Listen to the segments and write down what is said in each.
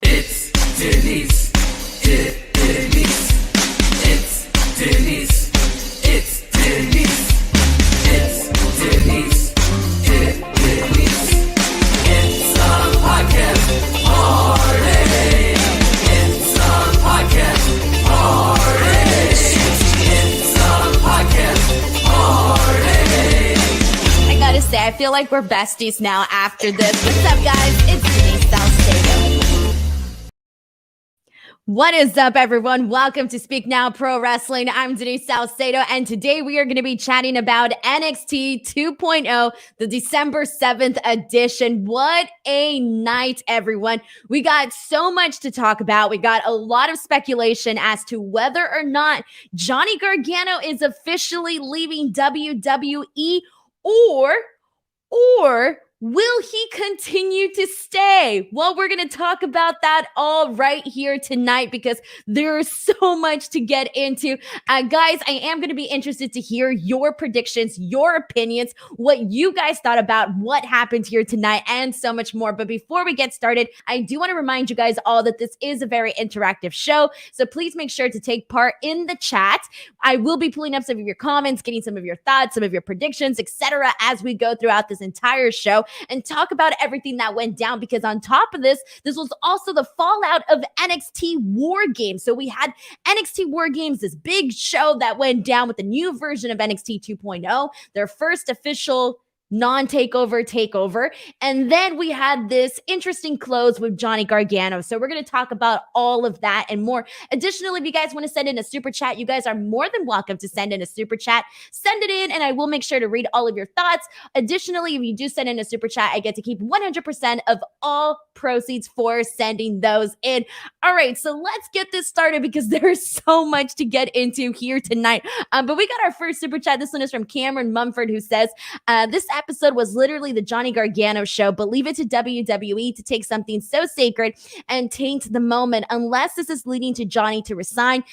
It's Denise. Denise. It's Denise. It's Denise. It's Denise. Denise. It's a podcast party. It's a podcast party. It's a podcast party. I gotta say, I feel like we're besties now after this. What's up, guys? It's Denise Salcedo. What is up, everyone? Welcome to Speak Now Pro Wrestling. I'm Denise Salcedo, and today we are going to be chatting about NXT 2.0, the December 7th edition. What a night, everyone. We got so much to talk about. We got a lot of speculation as to whether or not Johnny Gargano is officially leaving WWE, or will he continue to stay? Well, we're going to talk about that all right here tonight because there's so much to get into. Guys, I am going to be interested to hear your predictions, your opinions, what you guys thought about what happened here tonight, and so much more. But before we get started, I do want to remind you guys all that this is a very interactive show. So please make sure to take part in the chat. I will be pulling up some of your comments, getting some of your thoughts, some of your predictions, etc. as we go throughout this entire show and talk about everything that went down, because on top of this was also the fallout of NXT WARGAMES. So we had NXT WARGAMES, this big show that went down with the new version of NXT 2.0, their first official non-takeover takeover. And then we had this interesting close with Johnny Gargano. So we're going to talk about all of that and more. Additionally, if you guys want to send in a super chat, you guys are more than welcome to send in a super chat. Send it in and I will make sure to read all of your thoughts. Additionally, if you do send in a super chat, I get to keep 100% of all proceeds for sending those in. All right, so let's get this started because there's so much to get into here tonight. But we got our first super chat. This one is from Cameron Mumford, who says, this episode was literally the Johnny Gargano show, but leave it to WWE to take something so sacred and taint the moment. Unless this is leading to Johnny to resign,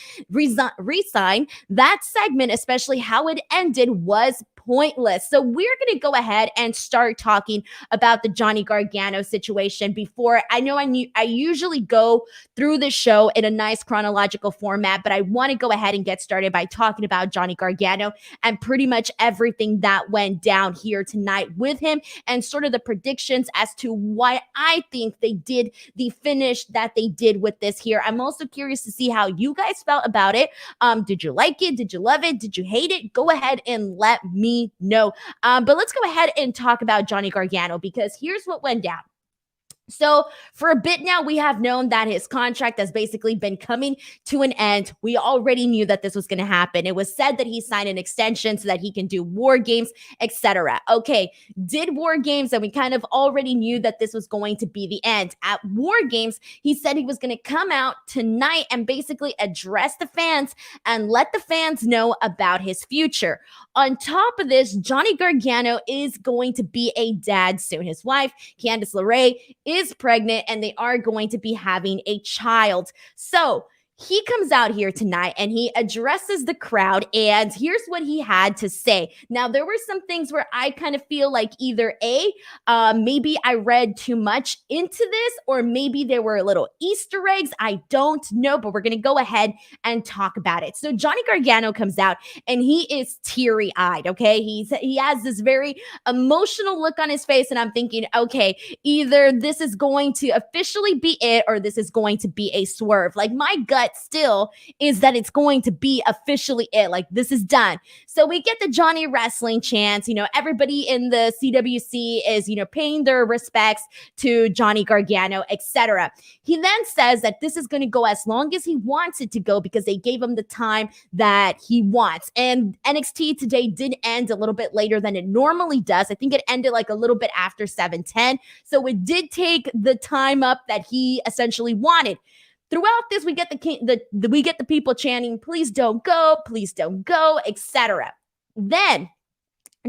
that segment, especially how it ended, was pointless. So we're going to go ahead and start talking about the Johnny Gargano situation. Before I usually go through the show in a nice chronological format, but I want to go ahead and get started by talking about Johnny Gargano and pretty much everything that went down here tonight with him and sort of the predictions as to why I think they did the finish that they did with this here. I'm also curious to see how you guys felt about it. Did you like it? Did you love it? Did you hate it? Go ahead and let me know. But let's go ahead and talk about Johnny Gargano, because here's what went down. So for a bit now, we have known that his contract has basically been coming to an end. We already knew that this was going to happen. It was said that he signed an extension so that he can do War Games, etc. Okay, did War Games, and we kind of already knew that this was going to be the end. At War Games, he said he was going to come out tonight and basically address the fans and let the fans know about his future. On top of this, Johnny Gargano is going to be a dad soon. His wife, Candice LeRae, is pregnant and they are going to be having a child. So he comes out here tonight and he addresses the crowd, and here's what he had to say. Now, there were some things where I kind of feel like either maybe I read too much into this, or maybe there were little Easter eggs. I don't know, but we're going to go ahead and talk about it. So Johnny Gargano comes out and he is teary-eyed, okay? He has this very emotional look on his face, and I'm thinking, okay, either this is going to officially be it or this is going to be a swerve. Like, my gut still is that it's going to be officially it. Like, this is done. So we get the Johnny Wrestling chants. Everybody in the CWC is, paying their respects to Johnny Gargano, etc. He then says that this is going to go as long as he wants it to go because they gave him the time that he wants. And NXT today did end a little bit later than it normally does. I think it ended like a little bit after 7:10. So it did take the time up that he essentially wanted. Throughout this, we get the people chanting, please don't go, etc. Then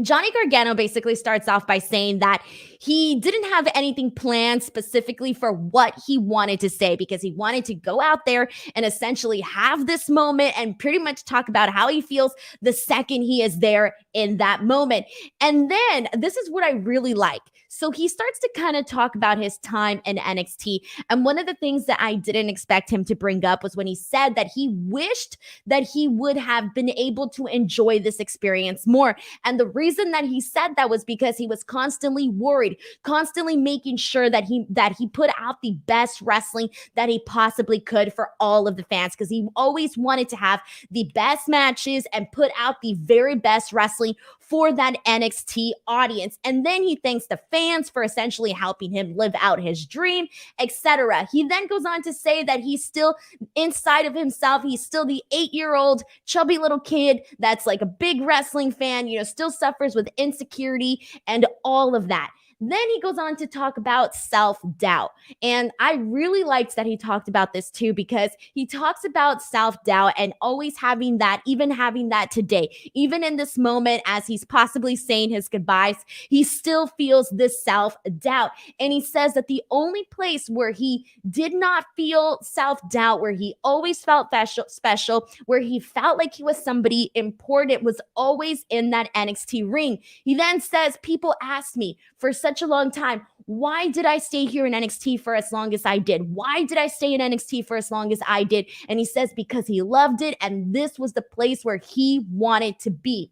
Johnny Gargano basically starts off by saying that he didn't have anything planned specifically for what he wanted to say, because he wanted to go out there and essentially have this moment and pretty much talk about how he feels the second he is there in that moment. And then this is what I really like. So he starts to kind of talk about his time in NXT. And one of the things that I didn't expect him to bring up was when he said that he wished that he would have been able to enjoy this experience more. And the reason that he said that was because he was constantly worried, constantly making sure that he put out the best wrestling that he possibly could for all of the fans, because he always wanted to have the best matches and put out the very best wrestling for that NXT audience. And then he thanks the fans for essentially helping him live out his dream, etc. He then goes on to say that he's still inside of himself, he's still the 8-year-old chubby little kid that's like a big wrestling fan, still suffers with insecurity and all of that. Then he goes on to talk about self-doubt. And I really liked that he talked about this too, because he talks about self-doubt and always having that, even having that today, even in this moment as he's possibly saying his goodbyes, he still feels this self-doubt. And he says that the only place where he did not feel self-doubt, where he always felt special, where he felt like he was somebody important, was always in that NXT ring. He then says, people asked me for such a long time, why did I stay here in NXT for as long as I did? Why did I stay in NXT for as long as I did? And he says because he loved it, and this was the place where he wanted to be.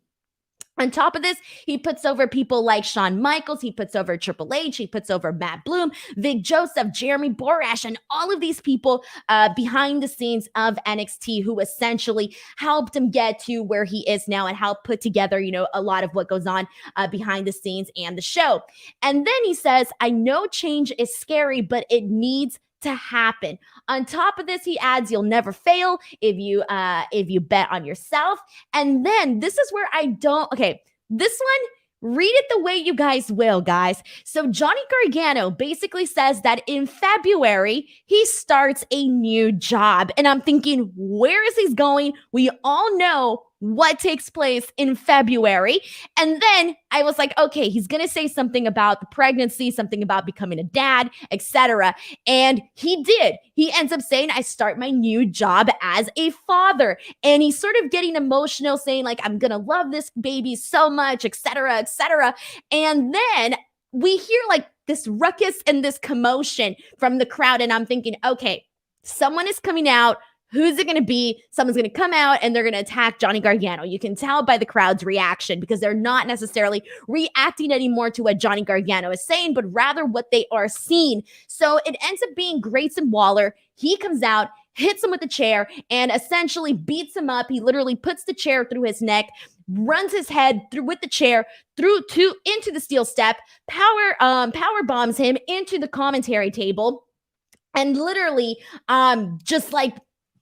On top of this, he puts over people like Shawn Michaels, he puts over Triple H, he puts over Matt Bloom, Vic Joseph, Jeremy Borash, and all of these people behind the scenes of NXT who essentially helped him get to where he is now and helped put together, a lot of what goes on behind the scenes and the show. And then he says, I know change is scary, but it needs to happen. On top of this, he adds, you'll never fail if you bet on yourself. And then this is where this one, read it the way you guys will, guys. So Johnny Gargano basically says that in February, he starts a new job. And I'm thinking, where is he going? We all know what takes place in February. And then I was like, okay, he's going to say something about the pregnancy, something about becoming a dad, etc. And he did. He ends up saying, I start my new job as a father. And he's sort of getting emotional, saying like, I'm going to love this baby so much, etc., etc. And then we hear like this ruckus and this commotion from the crowd. And I'm thinking, okay, someone is coming out. Who's it going to be? Someone's going to come out and they're going to attack Johnny Gargano. You can tell by the crowd's reaction because they're not necessarily reacting anymore to what Johnny Gargano is saying, but rather what they are seeing. So it ends up being Grayson Waller. He comes out, hits him with a chair, and essentially beats him up. He literally puts the chair through his neck, runs his head through with the chair into the steel step, power bombs him into the commentary table, and literally just like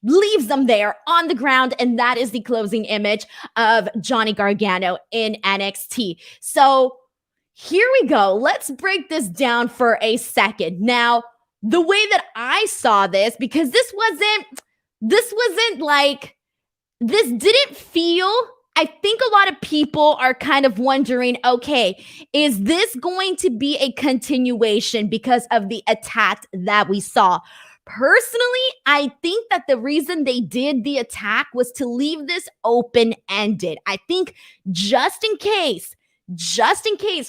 leaves them there on the ground. And that is the closing image of Johnny Gargano in NXT. So here we go. Let's break this down for a second. Now, the way that I saw this, because this didn't feel, I think a lot of people are kind of wondering, okay, is this going to be a continuation because of the attack that we saw? Personally, I think that the reason they did the attack was to leave this open-ended. I think just in case,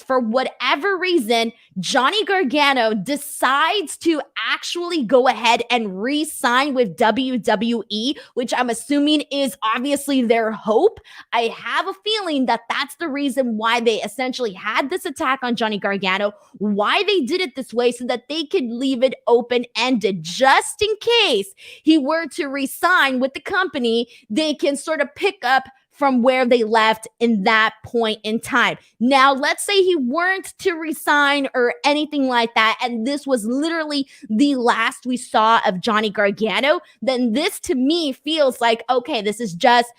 for whatever reason, Johnny Gargano decides to actually go ahead and re-sign with WWE, which I'm assuming is obviously their hope. I have a feeling that that's the reason why they essentially had this attack on Johnny Gargano, why they did it this way, so that they could leave it open-ended. Just in case he were to re-sign with the company, they can sort of pick up from where they left in that point in time. Now, let's say he weren't to resign or anything like that, and this was literally the last we saw of Johnny Gargano, then this to me feels like, okay, this is just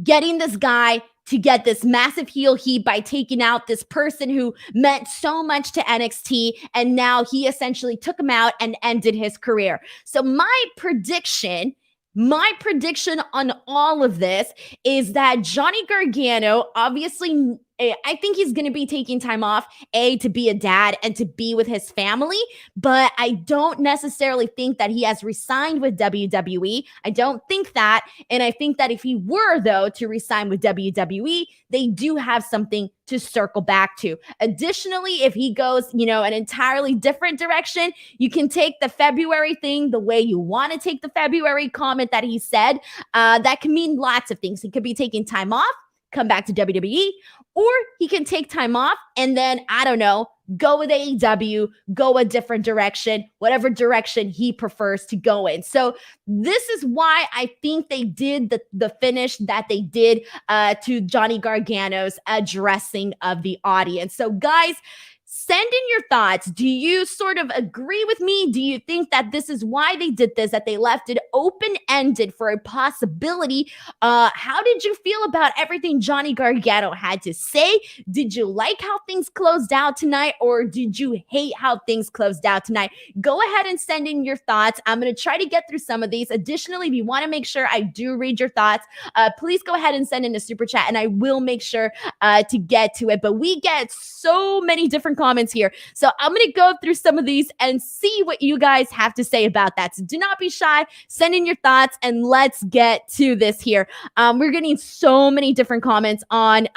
getting this guy to get this massive heel heat by taking out this person who meant so much to NXT, and now he essentially took him out and ended his career. So my prediction on all of this is that Johnny Gargano obviously I think he's going to be taking time off, to be a dad and to be with his family. But I don't necessarily think that he has resigned with WWE. I don't think that. And I think that if he were, though, to resign with WWE, they do have something to circle back to. Additionally, if he goes, an entirely different direction, you can take the February thing the way you want to take the February comment that he said. That can mean lots of things. He could be taking time off, come back to WWE, or he can take time off and then, I don't know, go with AEW, go a different direction, whatever direction he prefers to go in. So this is why I think they did the finish that they did to Johnny Gargano's addressing of the audience. So guys, send in your thoughts. Do you sort of agree with me? Do you think that this is why they did this, that they left it open-ended for a possibility? How did you feel about everything Johnny Gargano had to say? Did you like how things closed out tonight, or did you hate how things closed out tonight? Go ahead and send in your thoughts. I'm going to try to get through some of these. Additionally, if you want to make sure I do read your thoughts, please go ahead and send in a super chat, and I will make sure to get to it. But we get so many different comments here. So I'm going to go through some of these and see what you guys have to say about that. So do not be shy. Send in your thoughts and let's get to this here. We're getting so many different comments on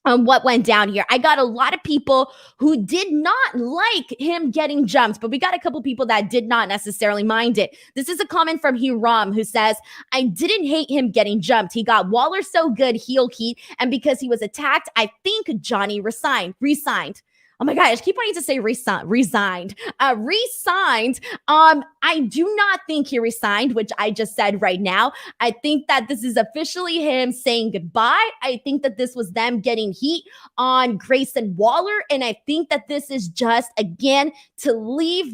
what went down here. I got a lot of people who did not like him getting jumped, but we got a couple people that did not necessarily mind it. This is a comment from Hiram who says, I didn't hate him getting jumped. He got Waller so good, heel heat, and because he was attacked, I think Johnny resigned. Oh my God, I keep wanting to say resigned. Resigned. I do not think he resigned, which I just said right now. I think that this is officially him saying goodbye. I think that this was them getting heat on Grayson Waller. And I think that this is just, again, to leave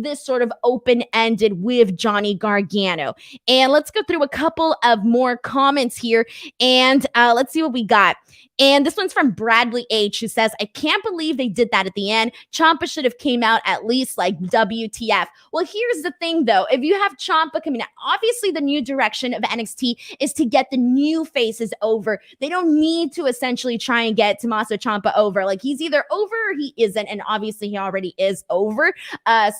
this sort of open-ended with Johnny Gargano. And let's go through a couple of more comments here. And let's see what we got. And this one's from Bradley H, who says, I can't believe they did that at the end. Ciampa should have came out at least like WTF. Well, here's the thing, though. If you have Ciampa coming out, obviously the new direction of NXT is to get the new faces over. They don't need to essentially try and get Tommaso Ciampa over. Like, he's either over or he isn't, and obviously he already is over.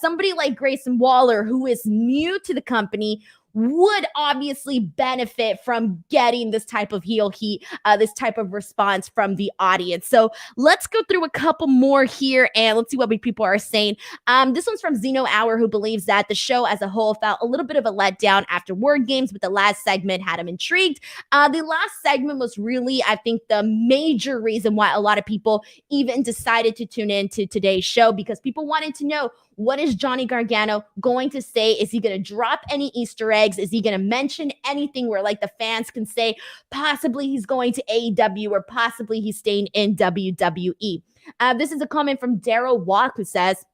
Somebody like Grayson Waller, who is new to the company, would obviously benefit from getting this type of heel heat, this type of response from the audience. So let's go through a couple more here and let's see what people are saying. This one's from Zeno Hour, who believes that the show as a whole felt a little bit of a letdown after Word Games, but the last segment had him intrigued. The last segment was really, I think, the major reason why a lot of people even decided to tune in to today's show, because people wanted to know, what is Johnny Gargano going to say? Is he going to drop any Easter eggs? Is he going to mention anything where like the fans can say possibly he's going to AEW or possibly he's staying in WWE? This is a comment from Daryl Walk, who says,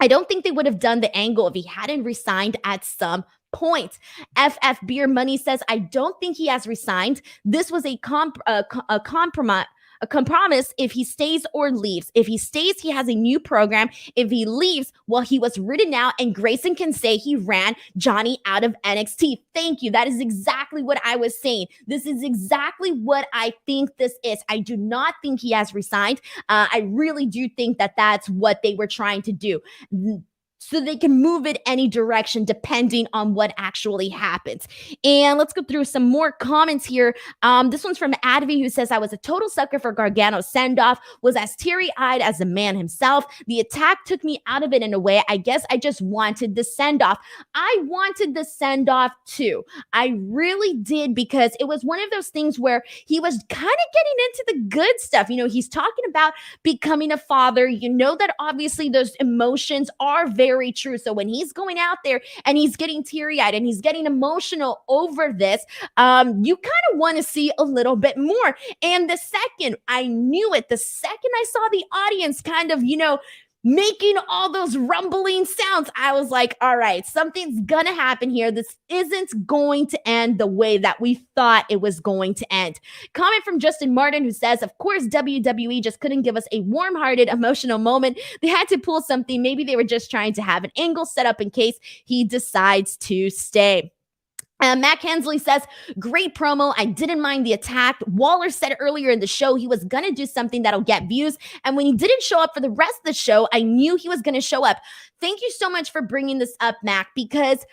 I don't think they would have done the angle if he hadn't resigned at some point. FF Beer Money says, I don't think he has resigned. This was a compromise. A compromise if he stays or leaves. If he stays, he has a new program. If he leaves, well, he was written out and Grayson can say he ran Johnny out of NXT. Thank you. That is exactly what I was saying. This is exactly what I think this is. I do not think he has resigned. I really do think that that's what they were trying to do, so they can move it any direction depending on what actually happens. And let's go through some more comments here. This one's from Advi, who says, I was a total sucker for Gargano's send-off, was as teary-eyed as the man himself. The attack took me out of it in a way. I guess I just wanted the send-off. I wanted the send-off too. I really did, because it was one of those things where he was kind of getting into the good stuff. You know, he's talking about becoming a father. You know that obviously those emotions are very true. So when he's going out there and he's getting teary-eyed and he's getting emotional over this, you kind of want to see a little bit more. And the second I knew it, the second I saw the audience kind of, making all those rumbling sounds, I was like, all right, something's gonna happen here. This isn't going to end the way that we thought it was going to end. Comment from Justin Martin, who says, of course, WWE just couldn't give us a warm-hearted, emotional moment. They had to pull something. Maybe they were just trying to have an angle set up in case he decides to stay. Matt Hensley says, great promo. I didn't mind the attack. Waller said earlier in the show he was going to do something that'll get views. And when he didn't show up for the rest of the show, I knew he was going to show up. Thank you so much for bringing this up, Mac, because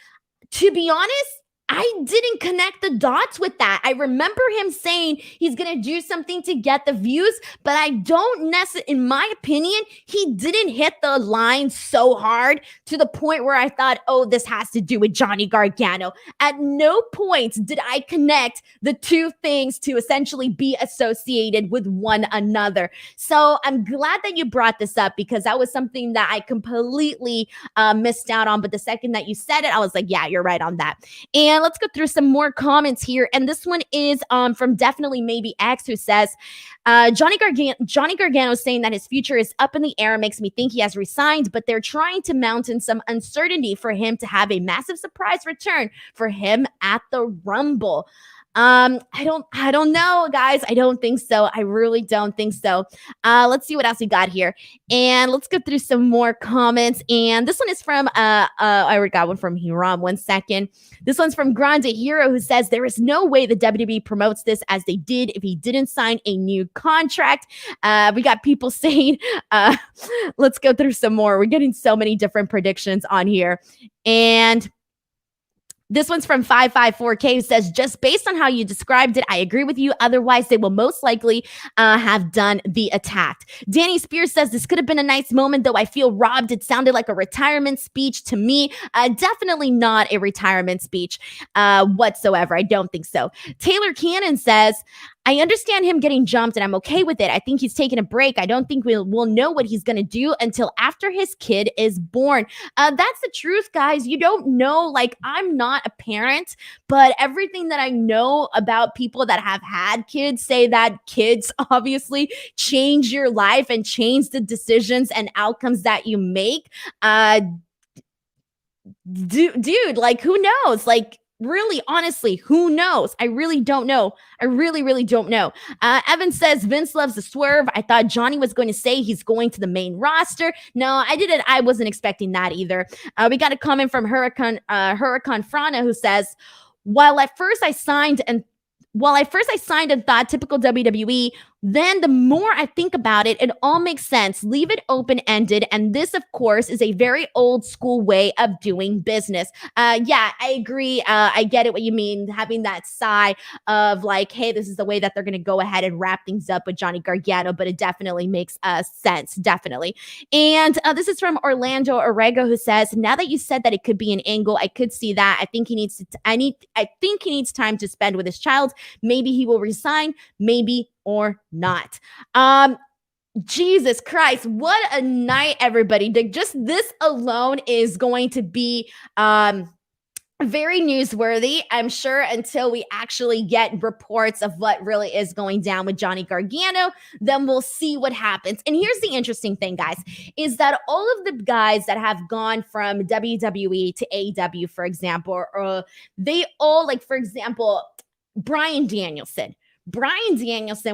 to be honest, I didn't connect the dots with that. I remember him saying he's going to do something to get the views, but I don't necessarily, in my opinion, he didn't hit the line so hard to the point where I thought, oh, this has to do with Johnny Gargano. At no point did I connect the two things to essentially be associated with one another. So I'm glad that you brought this up because that was something that I completely missed out on. But the second that you said it, I was like, yeah, you're right on that. And let's go through some more comments here. And this one is from Definitely Maybe X, who says, Johnny Gargano saying that his future is up in the air makes me think he has resigned, but they're trying to mount in some uncertainty for him to have a massive surprise return for him at the Rumble. I don't know, guys. I don't think so. I really don't think so. Let's see what else we got here. And let's go through some more comments. And this one is from, I already got one from Hiram. 1 second. This one's from Grande Hero, who says, there is no way the WWE promotes this as they did if he didn't sign a new contract. We got people saying, let's go through some more. We're getting so many different predictions on here. And this one's from 554K, who says, just based on how you described it, I agree with you. Otherwise, they will most likely have done the attack. Danny Spears says, this could have been a nice moment, though I feel robbed. It sounded like a retirement speech to me. Definitely not a retirement speech whatsoever. I don't think so. Taylor Cannon says, I understand him getting jumped and I'm okay with it. I think he's taking a break. I don't think we'll know what he's going to do until after his kid is born. That's the truth, guys. You don't know. Like, I'm not a parent, but everything that I know about people that have had kids say that kids obviously change your life and change the decisions and outcomes that you make. Dude, like, who knows? Like, really, honestly, who knows? I really don't know. I really don't know. Evan says Vince loves the swerve. I thought Johnny was going to say he's going to the main roster. No, I didn't. I wasn't expecting that either. We got a comment from Huracan Frana, who says, while at first I signed and thought typical WWE, then the more I think about it, it all makes sense. Leave it open-ended. And this, of course, is a very old school way of doing business. Yeah, I agree. I get it what you mean, having that sigh of like, hey, this is the way that they're going to go ahead and wrap things up with Johnny Gargano, but it definitely makes sense, definitely. And this is from Orlando Orego, who says, now that you said that it could be an angle, I could see that. I think he needs time to spend with his child. Maybe he will resign, maybe or not. Jesus Christ, what a night, everybody. Just this alone is going to be very newsworthy, I'm sure, until we actually get reports of what really is going down with Johnny Gargano. Then we'll see what happens. And here's the interesting thing, guys, is that all of the guys that have gone from WWE to AEW, for example, they all, like, for example, Bryan Danielson,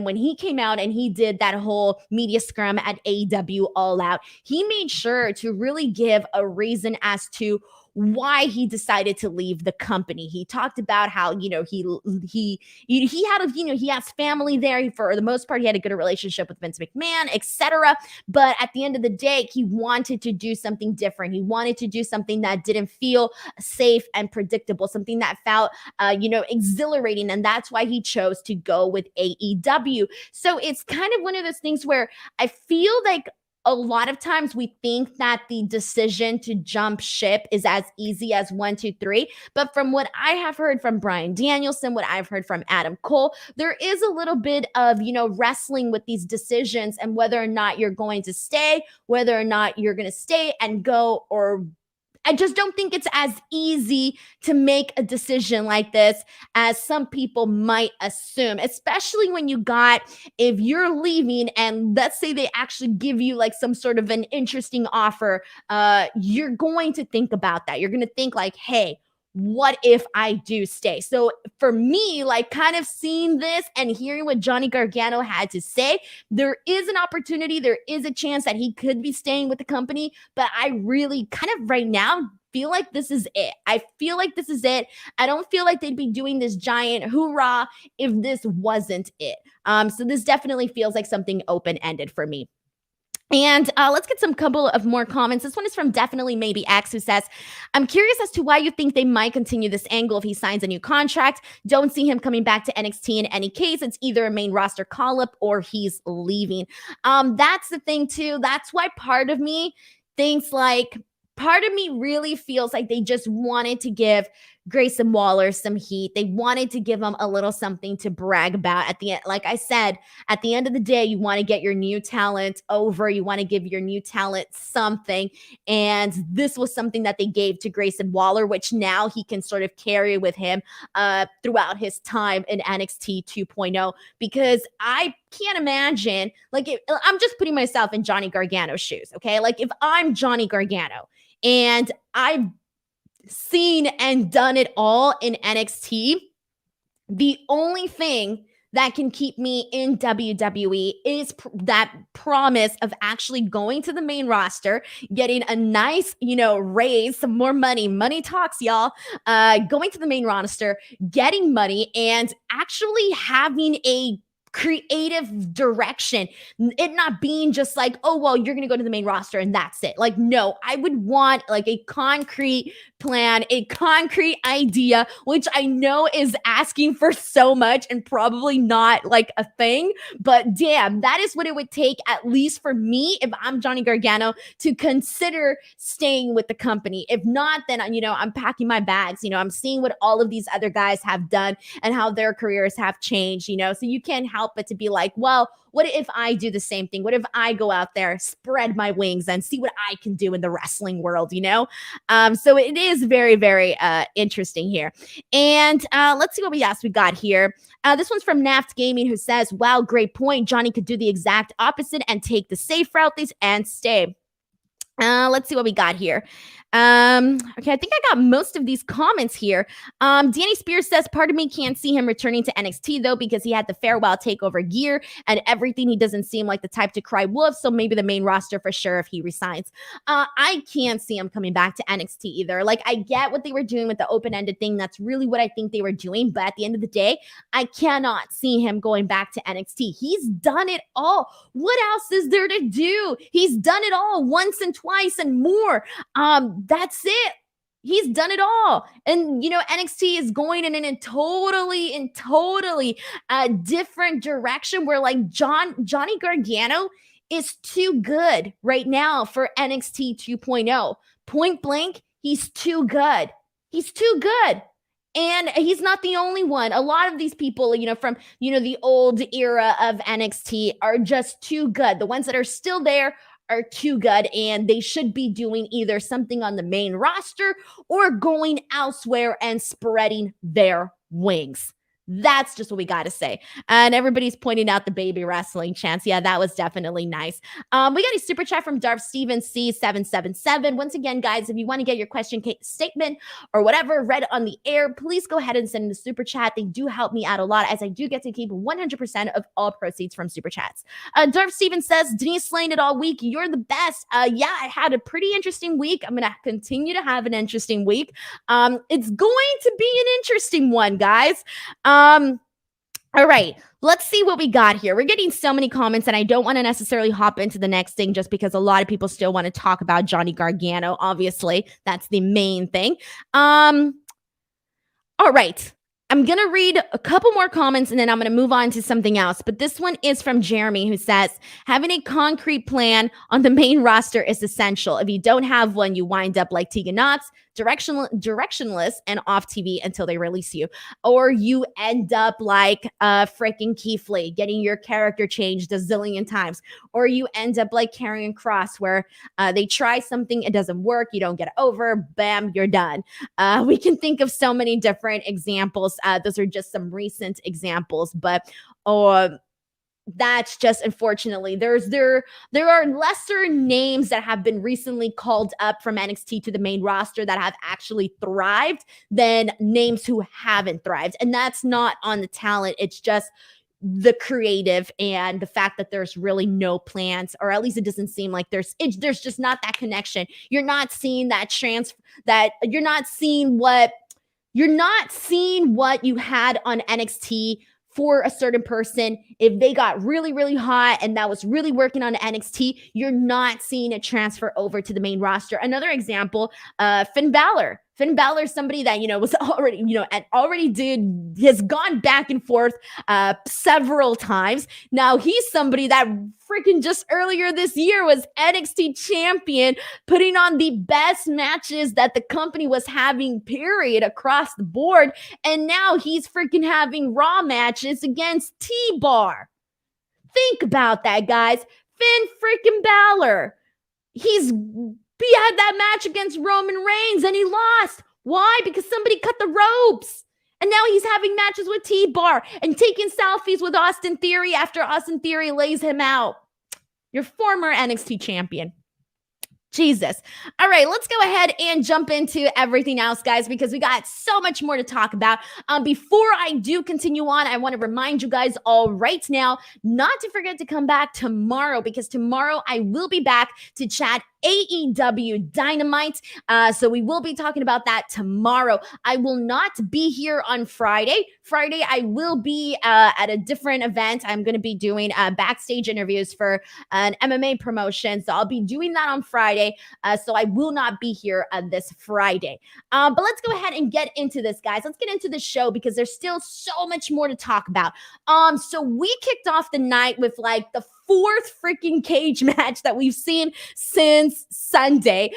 when he came out and he did that whole media scrum at AEW All Out, he made sure to really give a reason as to why he decided to leave the company. He talked about how, he has family there. For the most part, he had a good relationship with Vince McMahon, etc. But at the end of the day, he wanted to do something different. He wanted to do something that didn't feel safe and predictable, something that felt, exhilarating. And that's why he chose to go with AEW. So it's kind of one of those things where I feel like a lot of times we think that the decision to jump ship is as easy as 1, 2, 3. But from what I have heard from Bryan Danielson, what I've heard from Adam Cole, there is a little bit of, wrestling with these decisions and whether or not you're going to stay, whether or not you're going to stay and go, or I just don't think it's as easy to make a decision like this as some people might assume, especially when if you're leaving and let's say they actually give you like some sort of an interesting offer, you're going to think about that. You're going to think like, hey, what if I do stay? So for me, like kind of seeing this and hearing what Johnny Gargano had to say, there is an opportunity. There is a chance that he could be staying with the company. But I really kind of right now feel like this is it. I feel like this is it. I don't feel like they'd be doing this giant hoorah if this wasn't it. So this definitely feels like something open-ended for me. And let's get some couple of more comments. This one is from Definitely Maybe X, who says, I'm curious as to why you think they might continue this angle if he signs a new contract. Don't see him coming back to NXT in any case. It's either a main roster call-up or he's leaving. That's the thing, too. That's why part of me really feels like they just wanted to give Grayson Waller some heat. They wanted to give him a little something to brag about at the end. Like I said, at the end of the day, you want to get your new talent over. You want to give your new talent something. And this was something that they gave to Grayson Waller, which now he can sort of carry with him throughout his time in NXT 2.0. Because I can't imagine, I'm just putting myself in Johnny Gargano's shoes, okay? Like if I'm Johnny Gargano and I've seen and done it all in NXT, the only thing that can keep me in WWE is that promise of actually going to the main roster, getting a nice, raise, some more money. Money talks, y'all. Going to the main roster, getting money, and actually having a creative direction. It not being just like, oh, well, you're going to go to the main roster and that's it. Like, no, I would want like a concrete plan, a concrete idea, which I know is asking for so much and probably not like a thing, but damn, that is what it would take, at least for me, if I'm Johnny Gargano, to consider staying with the company. If not, then, I'm packing my bags. I'm seeing what all of these other guys have done and how their careers have changed, so you can't help but to be like, well, what if I do the same thing? What if I go out there, spread my wings, and see what I can do in the wrestling world, So it is very, very interesting here. And let's see what we got here. This one's from Naft Gaming, who says, wow, great point. Johnny could do the exact opposite and take the safe route and stay. Let's see what we got here. Okay, I think I got most of these comments here. Danny Spears says, part of me can't see him returning to NXT though, because he had the farewell takeover gear and everything. He doesn't seem like the type to cry wolf, so maybe the main roster for sure if he resigns. I can't see him coming back to NXT either. Like, I get what they were doing with the open-ended thing. That's really what I think they were doing, but at the end of the day, I cannot see him going back to NXT. He's done it all. What else is there to do? He's done it all once and twice and more. That's it. He's done it all. And, NXT is going in a totally different direction where like Johnny Gargano is too good right now for NXT 2.0. Point blank, he's too good. He's too good. And he's not the only one. A lot of these people, from, the old era of NXT are just too good. The ones that are still there are too good, and they should be doing either something on the main roster or going elsewhere and spreading their wings. That's just what we got to say. And everybody's pointing out the baby wrestling chants. Yeah, that was definitely nice. We got a super chat from Darth Stevens C777. Once again, guys, if you want to get your question, statement, or whatever read on the air, please go ahead and send in the super chat. They do help me out a lot, as I do get to keep 100% of all proceeds from super chats. Darth Stevens says, Denise slaying it all week. You're the best. Yeah, I had a pretty interesting week. I'm going to continue to have an interesting week. It's going to be an interesting one, guys. All right, let's see what we got here. We're getting so many comments, and I don't want to necessarily hop into the next thing just because a lot of people still want to talk about Johnny Gargano. Obviously, that's the main thing. All right. I'm going to read a couple more comments and then I'm going to move on to something else. But this one is from Jeremy, who says, having a concrete plan on the main roster is essential. If you don't have one, you wind up like Tegan Knox, directionless and off TV until they release you. Or you end up like freaking Keith Lee, getting your character changed a zillion times. Or you end up like Karrion Kross, where they try something, it doesn't work, you don't get over, bam, you're done. We can think of so many different examples. Those are just some recent examples, but that's just, unfortunately, there are lesser names that have been recently called up from NXT to the main roster that have actually thrived than names who haven't thrived. And that's not on the talent. It's just the creative and the fact that there's really no plans, or at least it doesn't seem like there's just not that connection. You're not seeing that you're not seeing what you had on NXT for a certain person. If they got really, really hot and that was really working on NXT, you're not seeing it transfer over to the main roster. Another example, Finn Balor. Finn Balor is somebody that, was already, has gone back and forth several times. Now he's somebody that freaking just earlier this year was NXT champion, putting on the best matches that the company was having, period, across the board. And now he's freaking having Raw matches against T-Bar. Think about that, guys. Finn freaking Balor. He had that match against Roman Reigns and he lost. Why? Because somebody cut the ropes. And now he's having matches with T-Bar and taking selfies with Austin Theory after Austin Theory lays him out. Your former NXT champion. Jesus. All right, let's go ahead and jump into everything else, guys, because we got so much more to talk about. Before I do continue on, I want to remind you guys all right now not to forget to come back tomorrow, because tomorrow I will be back to chat AEW Dynamite. So we will be talking about that tomorrow. I will not be here on Friday. Friday, I will be at a different event. I'm going to be doing backstage interviews for an MMA promotion. So I'll be doing that on Friday. So I will not be here this Friday. But let's go ahead and get into this, guys. Let's get into the show because there's still so much more to talk about. So we kicked off the night with like the fourth freaking cage match that we've seen since Sunday.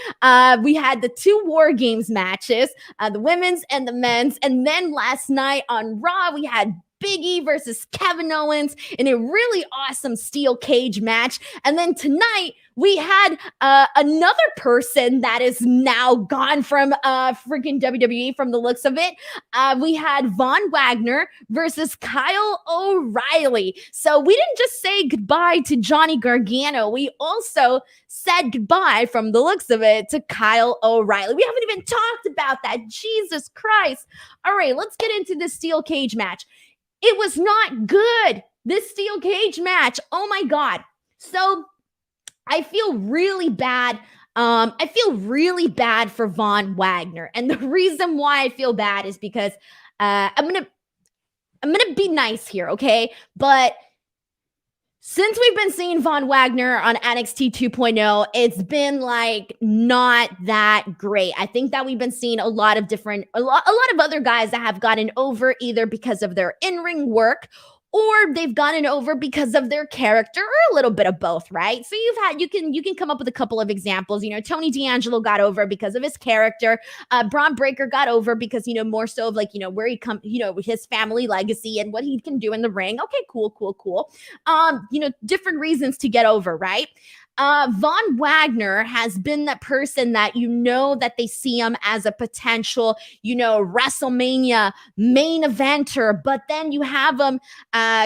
We had the 2 War Games matches, the women's and the men's. And then last night on Raw, we had Biggie versus Kevin Owens in a really awesome steel cage match. And then tonight, we had another person that is now gone from freaking WWE from the looks of it. We had Von Wagner versus Kyle O'Reilly. So we didn't just say goodbye to Johnny Gargano. We also said goodbye, from the looks of it, to Kyle O'Reilly. We haven't even talked about that. Jesus Christ. All right, let's get into this steel cage match. It was not good. This steel cage match. Oh my God. So I feel really bad. I feel really bad for Von Wagner. And the reason why I feel bad is because I'm gonna be nice here, okay? But since we've been seeing Von Wagner on NXT 2.0, it's been like not that great. I think that we've been seeing a lot of other guys that have gotten over either because of their in-ring work, or they've gotten over because of their character, or a little bit of both, right? So you can come up with a couple of examples. Tony D'Angelo got over because of his character. Braun Breaker got over because, more so of like, where he come, his family legacy and what he can do in the ring. Okay, cool. Different reasons to get over, right? Von Wagner has been that person that that they see him as a potential, WrestleMania main eventer, but then you have him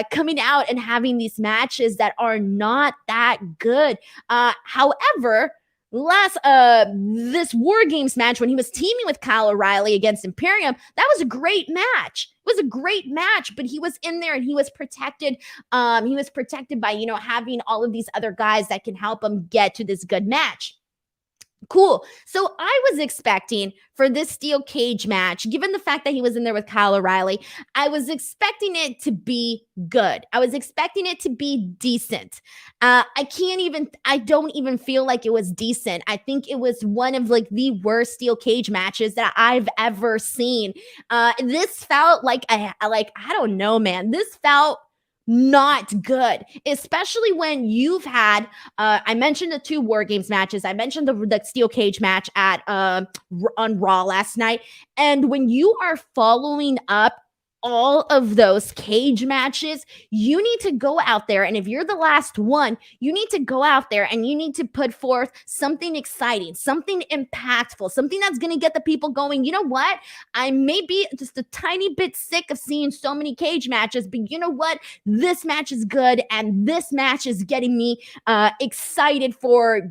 coming out and having these matches that are not that good. However, this War Games match when he was teaming with Kyle O'Reilly against Imperium, that was a great match. It was a great match, but he was in there and he was protected. He was protected by, having all of these other guys that can help him get to this good match. Cool. So I was expecting for this steel cage match, given the fact that he was in there with Kyle O'Reilly, I was expecting it to be good. I was expecting it to be decent. I don't even feel like it was decent. I think it was one of like the worst steel cage matches that I've ever seen. This felt like, I don't know, man. This felt not good, especially when you've had, I mentioned the 2 War Games matches. I mentioned the steel cage match on Raw last night. And when you are following up all of those cage matches, you need to go out there. And if you're the last one, you need to go out there and you need to put forth something exciting, something impactful, something that's going to get the people going. You know what? I may be just a tiny bit sick of seeing so many cage matches, but you know what? This match is good. And this match is getting me excited for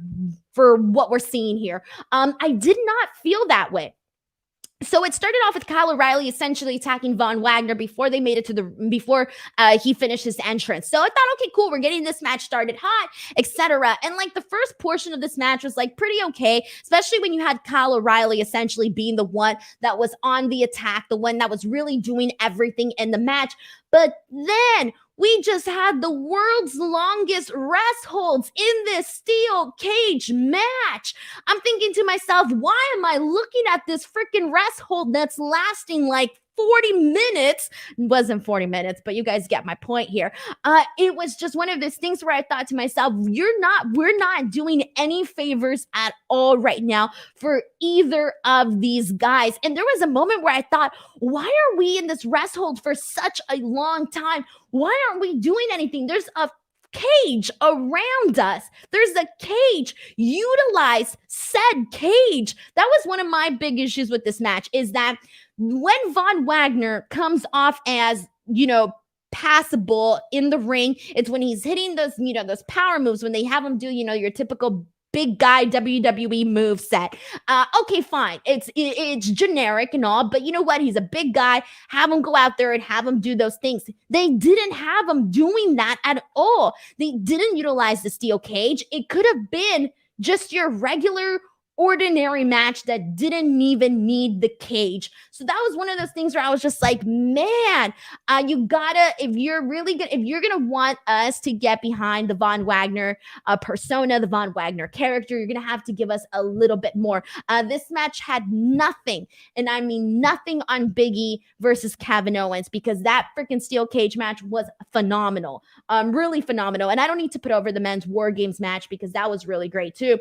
what we're seeing here. I did not feel that way. So it started off with Kyle O'Reilly essentially attacking Von Wagner before they made it to before he finished his entrance. So I thought, okay, cool, we're getting this match started hot, etc. And like the first portion of this match was like pretty okay, especially when you had Kyle O'Reilly essentially being the one that was on the attack, the one that was really doing everything in the match. But then we just had the world's longest rest holds in this steel cage match. I'm thinking to myself, why am I looking at this freaking rest hold that's lasting like 40 minutes? It wasn't 40 minutes, but you guys get my point here. It was just one of those things where I thought to myself, we're not doing any favors at all right now for either of these guys. And there was a moment where I thought, why are we in this rest hold for such a long time? Why aren't we doing anything? There's a cage around us. There's a cage. Utilize said cage. That was one of my big issues with this match, is that when Von Wagner comes off as, passable in the ring, it's when he's hitting those power moves, when they have him do, your typical big guy WWE move set. Okay, fine. It's generic and all, but you know what? He's a big guy. Have him go out there and have him do those things. They didn't have him doing that at all. They didn't utilize the steel cage. It could have been just your regular ordinary match that didn't even need the cage. So that was one of those things where I was just like, man, you gotta, if you're gonna want us to get behind the Von Wagner persona, the Von Wagner character, you're gonna have to give us a little bit more. This match had nothing, and I mean nothing, on Biggie versus Kevin Owens, because that freaking steel cage match was phenomenal, really phenomenal. And I don't need to put over the men's War Games match because that was really great too.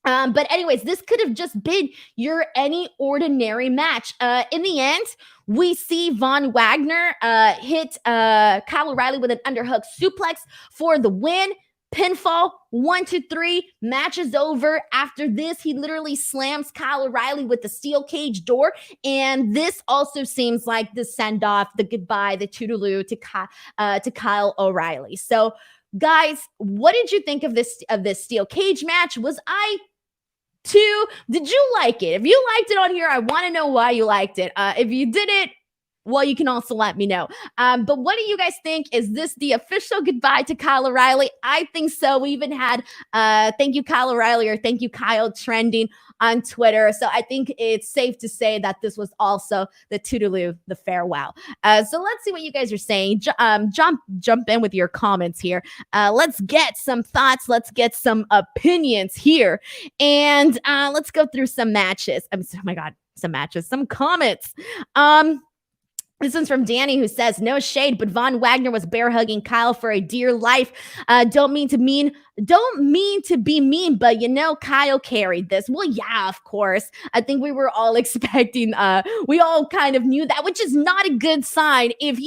But anyways, this could have just been your any ordinary match. In the end, we see Von Wagner hit Kyle O'Reilly with an underhook suplex for the win. Pinfall, 1, 2, 3. Match is over. After this, he literally slams Kyle O'Reilly with the steel cage door. And this also seems like the send off, the goodbye, the toodaloo to Kyle O'Reilly. So, guys, what did you think of this steel cage match? Was I too? Did you like it? If you liked it on here, I want to know why you liked it. If you didn't, well, you can also let me know. But what do you guys think? Is this the official goodbye to Kyle O'Reilly? I think so. We even had thank you, Kyle O'Reilly, or thank you, Kyle, trending on Twitter. So I think it's safe to say that this was also the toodaloo, the farewell. So let's see what you guys are saying. Jump in with your comments here. Let's get some thoughts. Let's get some opinions here. And let's go through some matches. Oh my God, some matches, some comments. This one's from Danny, who says, no shade, but Von Wagner was bear hugging Kyle for a dear life. Don't mean to be mean, but Kyle carried this. Well, yeah, of course. I think we were all expecting, we all kind of knew that, which is not a good sign. If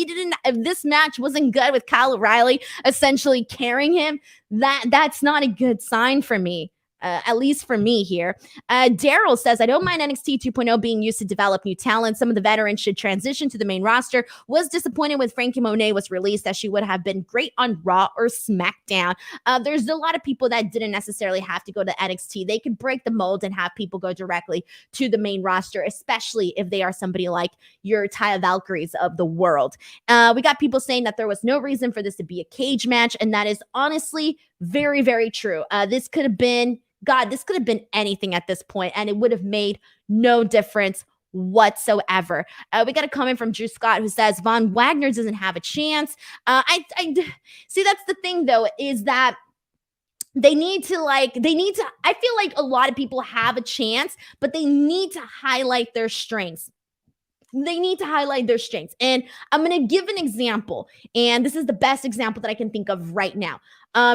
this match wasn't good with Kyle O'Reilly essentially carrying him, that's not a good sign for me. At least for me here. Daryl says, I don't mind NXT 2.0 being used to develop new talent. Some of the veterans should transition to the main roster. Was disappointed when Frankie Monet was released, as she would have been great on Raw or SmackDown. There's a lot of people that didn't necessarily have to go to NXT. They could break the mold and have people go directly to the main roster, especially if they are somebody like your Taya Valkyries of the world. We got people saying that there was no reason for this to be a cage match, and that is honestly very, very true. This could have been anything at this point, and it would have made no difference whatsoever. We got a comment from Drew Scott, who says Von Wagner doesn't have a chance. I see, that's the thing though, is that I feel like a lot of people have a chance, but they need to highlight their strengths. And I'm going to give an example. And this is the best example that I can think of right now.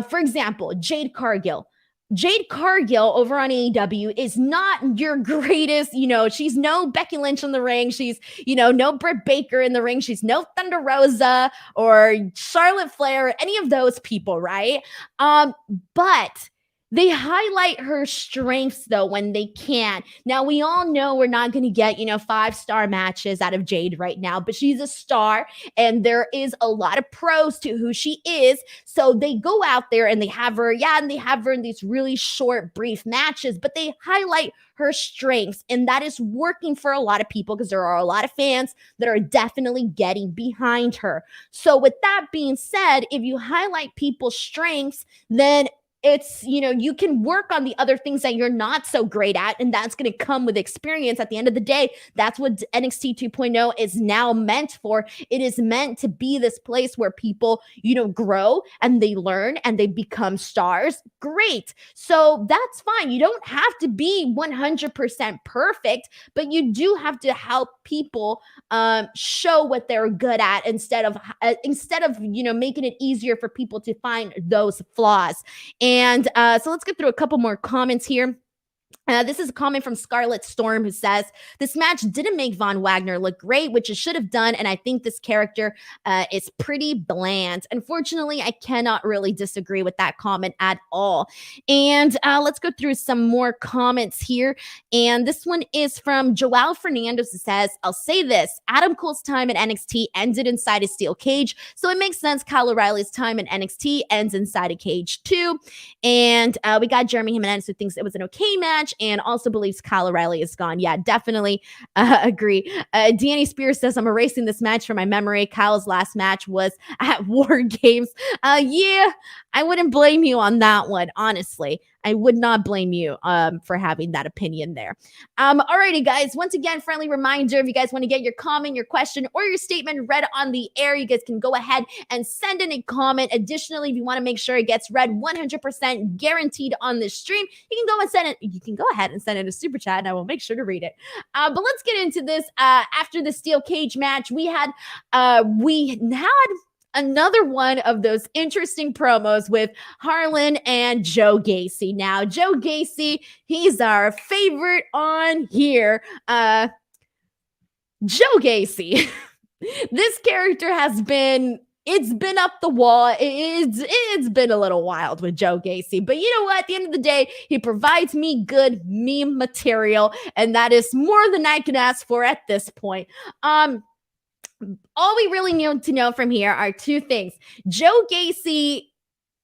For example, Jade Cargill. Jade Cargill over on AEW is not your greatest, she's no Becky Lynch in the ring. She's, no Britt Baker in the ring. She's no Thunder Rosa or Charlotte Flair, or any of those people, right? But They highlight her strengths though when they can. Now we all know we're not going to get, 5-star matches out of Jade right now, but she's a star and there is a lot of pros to who she is. So they go out there and they have her, and they have her in these really short, brief matches, but they highlight her strengths. And that is working for a lot of people because there are a lot of fans that are definitely getting behind her. So with that being said, if you highlight people's strengths, then it's, you can work on the other things that you're not so great at, and that's going to come with experience. At the end of the day, that's what NXT 2.0 is now meant for. It is meant to be this place where people, grow and they learn and they become stars. Great. So that's fine. You don't have to be 100% perfect, but you do have to help people show what they're good at instead of making it easier for people to find those flaws. And so let's get through a couple more comments here. This is a comment from Scarlet Storm who says, this match didn't make Von Wagner look great, which it should have done. And I think this character is pretty bland. Unfortunately, I cannot really disagree with that comment at all. And let's go through some more comments here. And this one is from Joao Fernandez who says, I'll say this, Adam Cole's time in NXT ended inside a steel cage. So it makes sense Kyle O'Reilly's time in NXT ends inside a cage too. And we got Jeremy Jimenez who thinks it was an okay match and also believes Kyle O'Reilly is gone. Yeah, definitely agree. Danny Spears says, I'm erasing this match from my memory. Kyle's last match was at War Games. Yeah, I wouldn't blame you on that one, honestly. I would not blame you for having that opinion there. Alrighty, guys. Once again, friendly reminder, if you guys want to get your comment, your question, or your statement read on the air, you guys can go ahead and send in a comment. Additionally, if you want to make sure it gets read 100% guaranteed on this stream, you can go ahead and send in a super chat, and I will make sure to read it. But let's get into this. After the steel cage match, we had another one of those interesting promos with Harlan and Joe Gacy. Now, Joe Gacy, he's our favorite on here. Joe Gacy. This character it's been up the wall. It's been a little wild with Joe Gacy. But you know what? At the end of the day, he provides me good meme material, and that is more than I can ask for at this point. All we really need to know from here are two things. Joe Gacy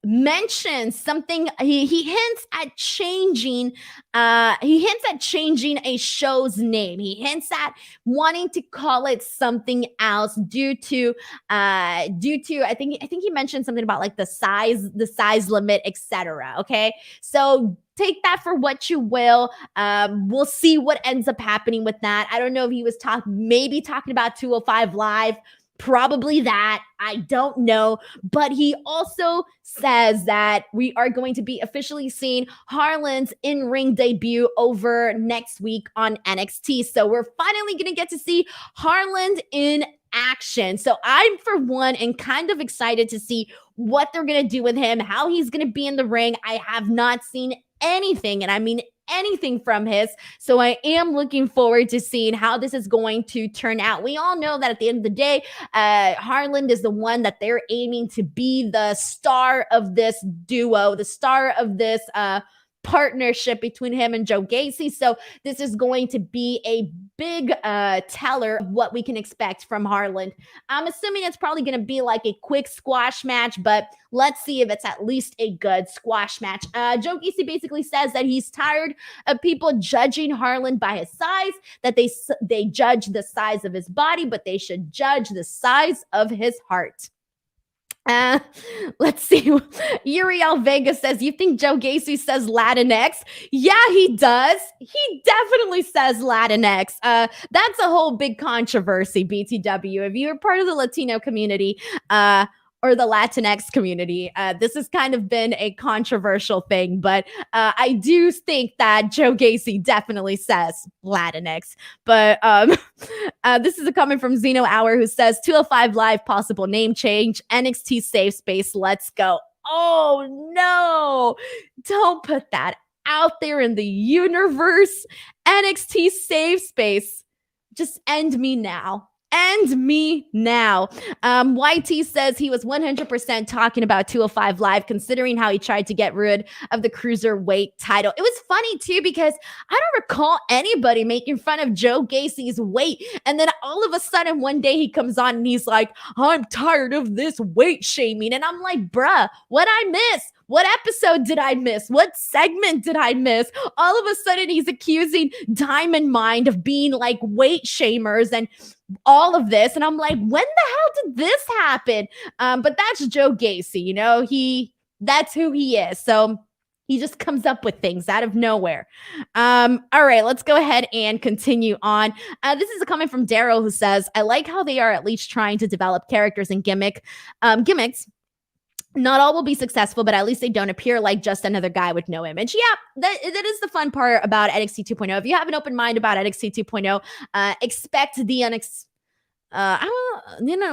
mentions something. He hints at changing a show's name. He hints at wanting to call it something else due to I think he mentioned something about like the size limit, etc. Okay, so take that for what you will. We'll see what ends up happening with that. I don't know if he was maybe talking about 205 Live. Probably that. I don't know. But he also says that we are going to be officially seeing Harlan's in-ring debut over next week on NXT. So we're finally going to get to see Harlan in action. So I'm, for one, and kind of excited to see what they're going to do with him, how he's going to be in the ring. I have not seen anything, and I mean anything from his. So I am looking forward to seeing how this is going to turn out. We all know that at the end of the day, Harlan is the one that they're aiming to be the star of this duo, the star of this partnership between him and Joe Gacy. So this is going to be a big teller of what we can expect from Harlan. I'm assuming it's probably going to be like a quick squash match, but let's see if it's at least a good squash match. Joe Gacy basically says that he's tired of people judging Harlan by his size, that they judge the size of his body, but they should judge the size of his heart. Let's see. Uriel Vega says, you think Joe Gacy says Latinx? Yeah, he does. He definitely says Latinx. That's a whole big controversy, BTW. If you're part of the Latino community, or the Latinx community, this has kind of been a controversial thing, but I do think that Joe Gacy definitely says Latinx. But this is a comment from Zeno Hour who says, 205 Live possible name change, NXT safe space, let's go. Oh no, don't put that out there in the universe. NXT safe space, just end me now. End me now. YT says he was 100% talking about 205 Live, considering how he tried to get rid of the cruiserweight title. It was funny too, because I don't recall anybody making fun of Joe Gacy's weight. And then all of a sudden one day he comes on and he's like, I'm tired of this weight shaming. And I'm like, bruh, what I miss? What episode did I miss? What segment did I miss? All of a sudden he's accusing Diamond Mind of being like weight shamers and all of this. And I'm like, when the hell did this happen? But that's Joe Gacy, you know, that's who he is. So he just comes up with things out of nowhere. All right, let's go ahead and continue on. This is a comment from Daryl, who says, I like how they are at least trying to develop characters and gimmicks. Not all will be successful, but at least they don't appear like just another guy with no image. Yeah, that is the fun part about NXT 2.0. If you have an open mind about NXT 2.0, expect the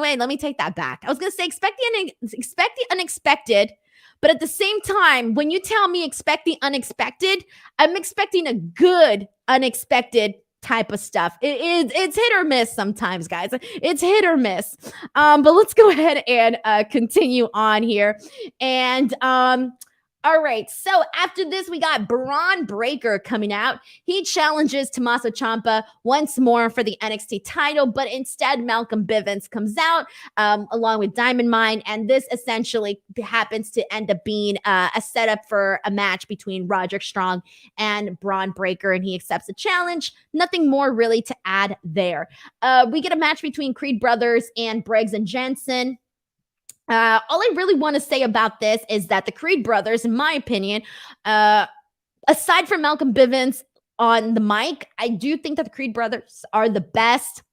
wait, let me take that back. I was going to say expect the unexpected, but at the same time, when you tell me expect the unexpected, I'm expecting a good unexpected type of stuff. It's hit or miss sometimes, guys. It's hit or miss. But let's go ahead and continue on here. And all right, so after this, we got Braun Breaker coming out. He challenges Tommaso Ciampa once more for the NXT title, but instead Malcolm Bivens comes out along with Diamond Mine, and this essentially happens to end up being a setup for a match between Roderick Strong and Braun Breaker, and he accepts the challenge. Nothing more really to add there. We get a match between Creed Brothers and Briggs and Jensen. All I really want to say about this is that the Creed Brothers, in my opinion, aside from Malcolm Bivens on the mic, I do think that the Creed Brothers are the best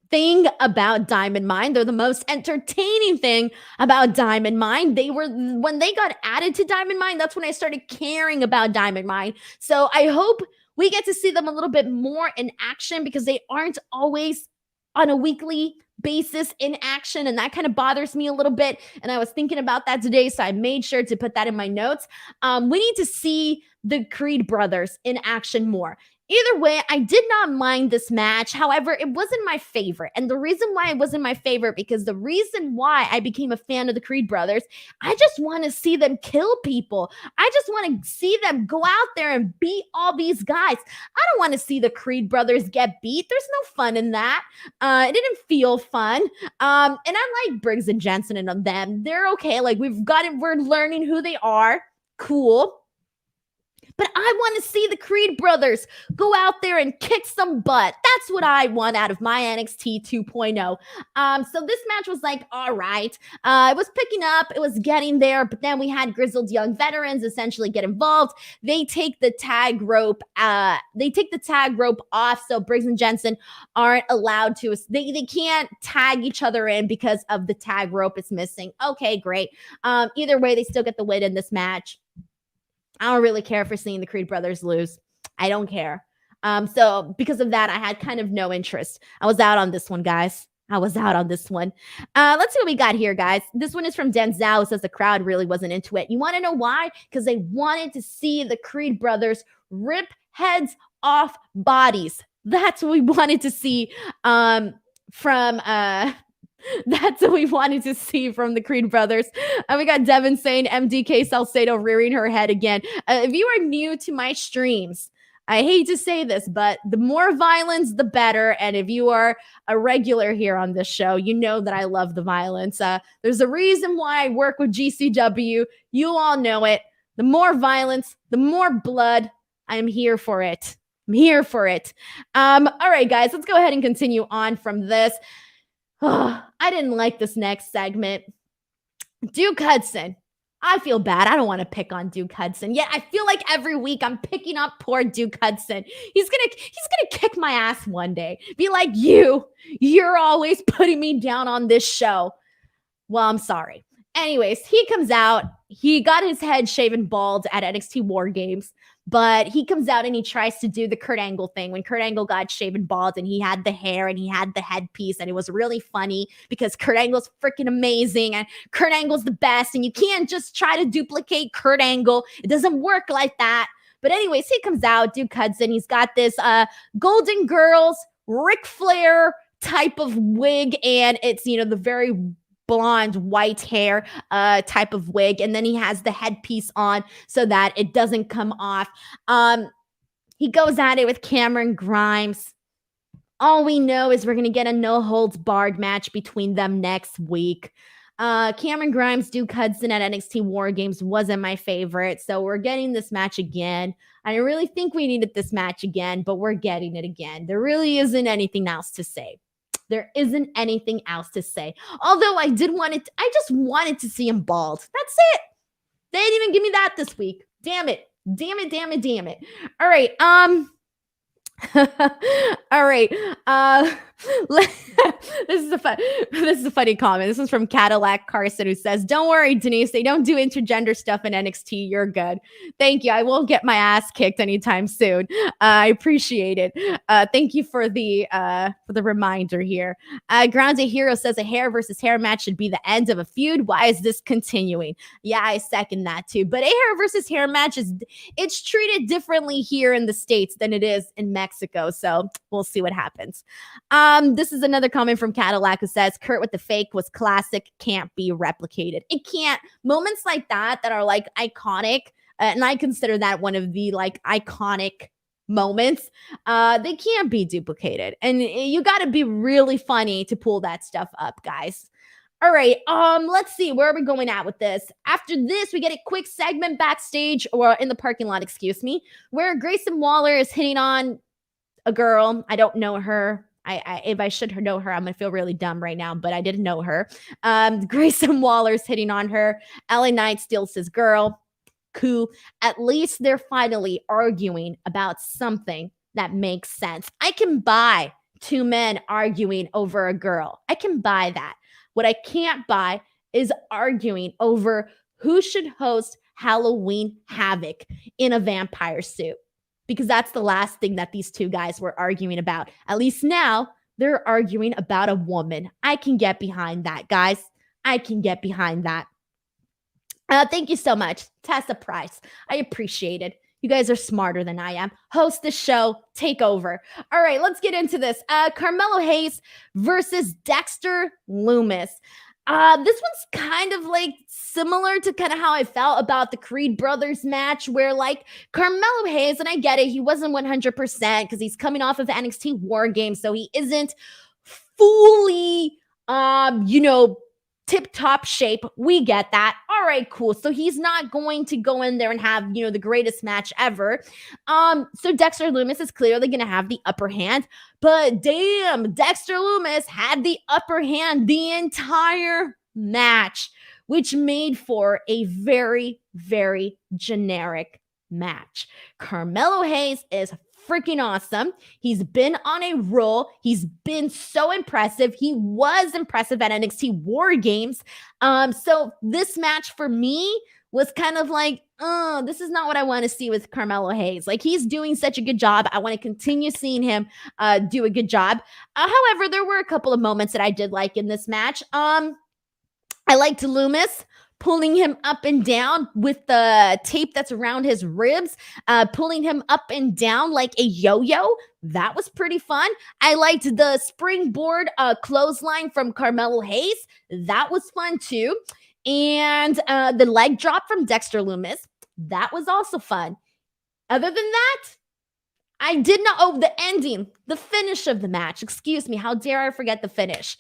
thing about Diamond Mine. They're the most entertaining thing about Diamond Mine. When they got added to Diamond Mine, that's when I started caring about Diamond Mine. So I hope we get to see them a little bit more in action, because they aren't always on a weekly basis in action, and that kind of bothers me a little bit. And I was thinking about that today, so I made sure to put that in my notes. We need to see the Creed Brothers in action more. Either way, I did not mind this match. However, it wasn't my favorite. And the reason why it wasn't my favorite, because the reason why I became a fan of the Creed Brothers, I just want to see them kill people. I just want to see them go out there and beat all these guys. I don't want to see the Creed Brothers get beat. There's no fun in that. It didn't feel fun. And I like Briggs and Jensen and them. They're okay. Like, we're learning who they are. Cool. But I want to see the Creed Brothers go out there and kick some butt. That's what I want out of my NXT 2.0. So this match was like, all right. It was picking up. It was getting there. But then we had grizzled young veterans essentially get involved. They take the tag rope. Off. So Briggs and Jensen aren't allowed to. They can't tag each other in because of the tag rope is missing. Okay, great. Either way, they still get the win in this match. I don't really care for seeing the Creed Brothers lose. I don't care. So because of that, I had kind of no interest. I was out on this one, guys. Let's see what we got here, guys. This one is from Denzel, who says the crowd really wasn't into it. You want to know why? Because they wanted to see the Creed Brothers rip heads off bodies. That's what we wanted to see That's what we wanted to see from the Creed Brothers. And we got Devin saying MDK Salcedo rearing her head again. If you are new to my streams, I hate to say this, but the more violence, the better. And if you are a regular here on this show, you know that I love the violence. There's a reason why I work with GCW. You all know it. The more violence, the more blood. I'm here for it. All right, guys, let's go ahead and continue on from this. I didn't like this next segment. Duke Hudson. I feel bad. I don't want to pick on Duke Hudson. Yeah, I feel like every week I'm picking up poor Duke Hudson. He's gonna kick my ass one day. Be like, you're always putting me down on this show. Well, I'm sorry. Anyways, he comes out. He got his head shaven bald at NXT WARGAMES, but he comes out and he tries to do the Kurt Angle thing when Kurt Angle got shaven bald and he had the hair and he had the headpiece, and it was really funny because Kurt Angle's freaking amazing and Kurt Angle's the best, and you can't just try to duplicate Kurt Angle. It doesn't work like that. But anyways, he comes out, Duke Hudson. He's got this Golden Girls Ric Flair type of wig, and it's, the very blonde white hair type of wig, and then he has the headpiece on so that it doesn't come off. He goes at it with Cameron Grimes. All we know is we're going to get a no holds barred match between them next week. Cameron Grimes, Duke Hudson at NXT WarGames wasn't my favorite, so we're getting this match again. I really think we needed this match again, but we're getting it again. There really isn't anything else to say. There isn't anything else to say. Although I just wanted to see him bald. That's it. They didn't even give me that this week. Damn it. Damn it, damn it, damn it. All right. All right. This is a funny comment. This is from Cadillac Carson, who says, "Don't worry, Denise. They don't do intergender stuff in NXT. You're good." Thank you. I won't get my ass kicked anytime soon. I appreciate it. Thank you for the reminder here. Grounded Hero says a hair versus hair match should be the end of a feud. Why is this continuing? Yeah, I second that too. But a hair versus hair match it's treated differently here in the States than it is in Mexico. So we'll see what happens. This is another comment from Cadillac, who says, "Kurt with the fake was classic, can't be replicated." It can't. Moments like that are like iconic, and I consider that one of the like iconic moments. They can't be duplicated, and you got to be really funny to pull that stuff up, guys. All right, let's see, where are we going at with this? After this, we get a quick segment backstage, or in the parking lot, excuse me, where Grayson Waller is hitting on a girl. I don't know her. If I should know her, I'm gonna feel really dumb right now, but I didn't know her. Grayson Waller's hitting on her. LA Knight steals his girl. Cool. At least they're finally arguing about something that makes sense. I can buy two men arguing over a girl. I can buy that. What I can't buy is arguing over who should host Halloween Havoc in a vampire suit. Because that's the last thing that these two guys were arguing about. At least now, they're arguing about a woman. I can get behind that, guys. I can get behind that. Thank you so much, Tessa Price. I appreciate it. You guys are smarter than I am. Host the show. Take over. All right, let's get into this. Carmelo Hayes versus Dexter Loomis. This one's kind of like similar to kind of how I felt about the Creed brothers match, where like Carmelo Hayes, and I get it, he wasn't 100% because he's coming off of NXT WarGames, so he isn't fully, tip-top shape. We get that. All right, cool. So he's not going to go in there and have, the greatest match ever. So Dexter Loomis is clearly going to have the upper hand, but damn, Dexter Loomis had the upper hand the entire match, which made for a very, very generic match. Carmelo Hayes is freaking awesome. He's been on a roll. He's been so impressive. He was impressive at NXT WarGames. So this match for me was kind of like, this is not what I want to see with Carmelo Hayes. Like, he's doing such a good job. I want to continue seeing him do a good job. However, there were a couple of moments that I did like in this match. I liked Loomis pulling him up and down with the tape that's around his ribs, pulling him up and down like a yo-yo. That was pretty fun. I liked the springboard clothesline from Carmelo Hayes. That was fun too. And the leg drop from Dexter Loomis. That was also fun. Other than that, I did not, the ending, the finish of the match. Excuse me, how dare I forget the finish?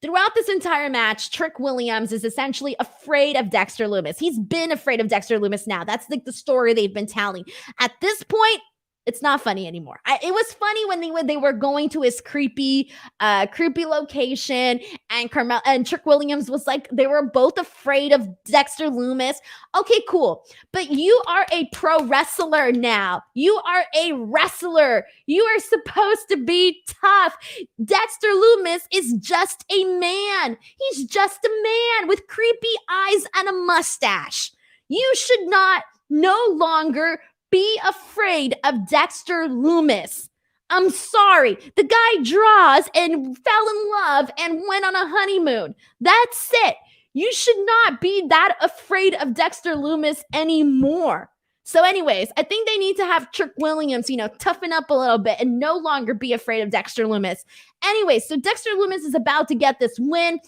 Throughout this entire match, Trick Williams is essentially afraid of Dexter Loomis. He's been afraid of Dexter Loomis now. That's like the story they've been telling. At this point, it's not funny anymore. It was funny when they were going to his creepy location, and Carmel and Trick Williams was like, they were both afraid of Dexter Loomis. Okay, cool. But you are a pro wrestler now. You are a wrestler. You are supposed to be tough. Dexter Loomis is just a man. He's just a man with creepy eyes and a mustache. You should not no longer be afraid of Dexter Loomis. I'm sorry. The guy draws and fell in love and went on a honeymoon. That's it. You should not be that afraid of Dexter Loomis anymore. So anyways, I think they need to have Trick Williams, toughen up a little bit and no longer be afraid of Dexter Loomis. Anyway, so Dexter Loomis is about to get this win.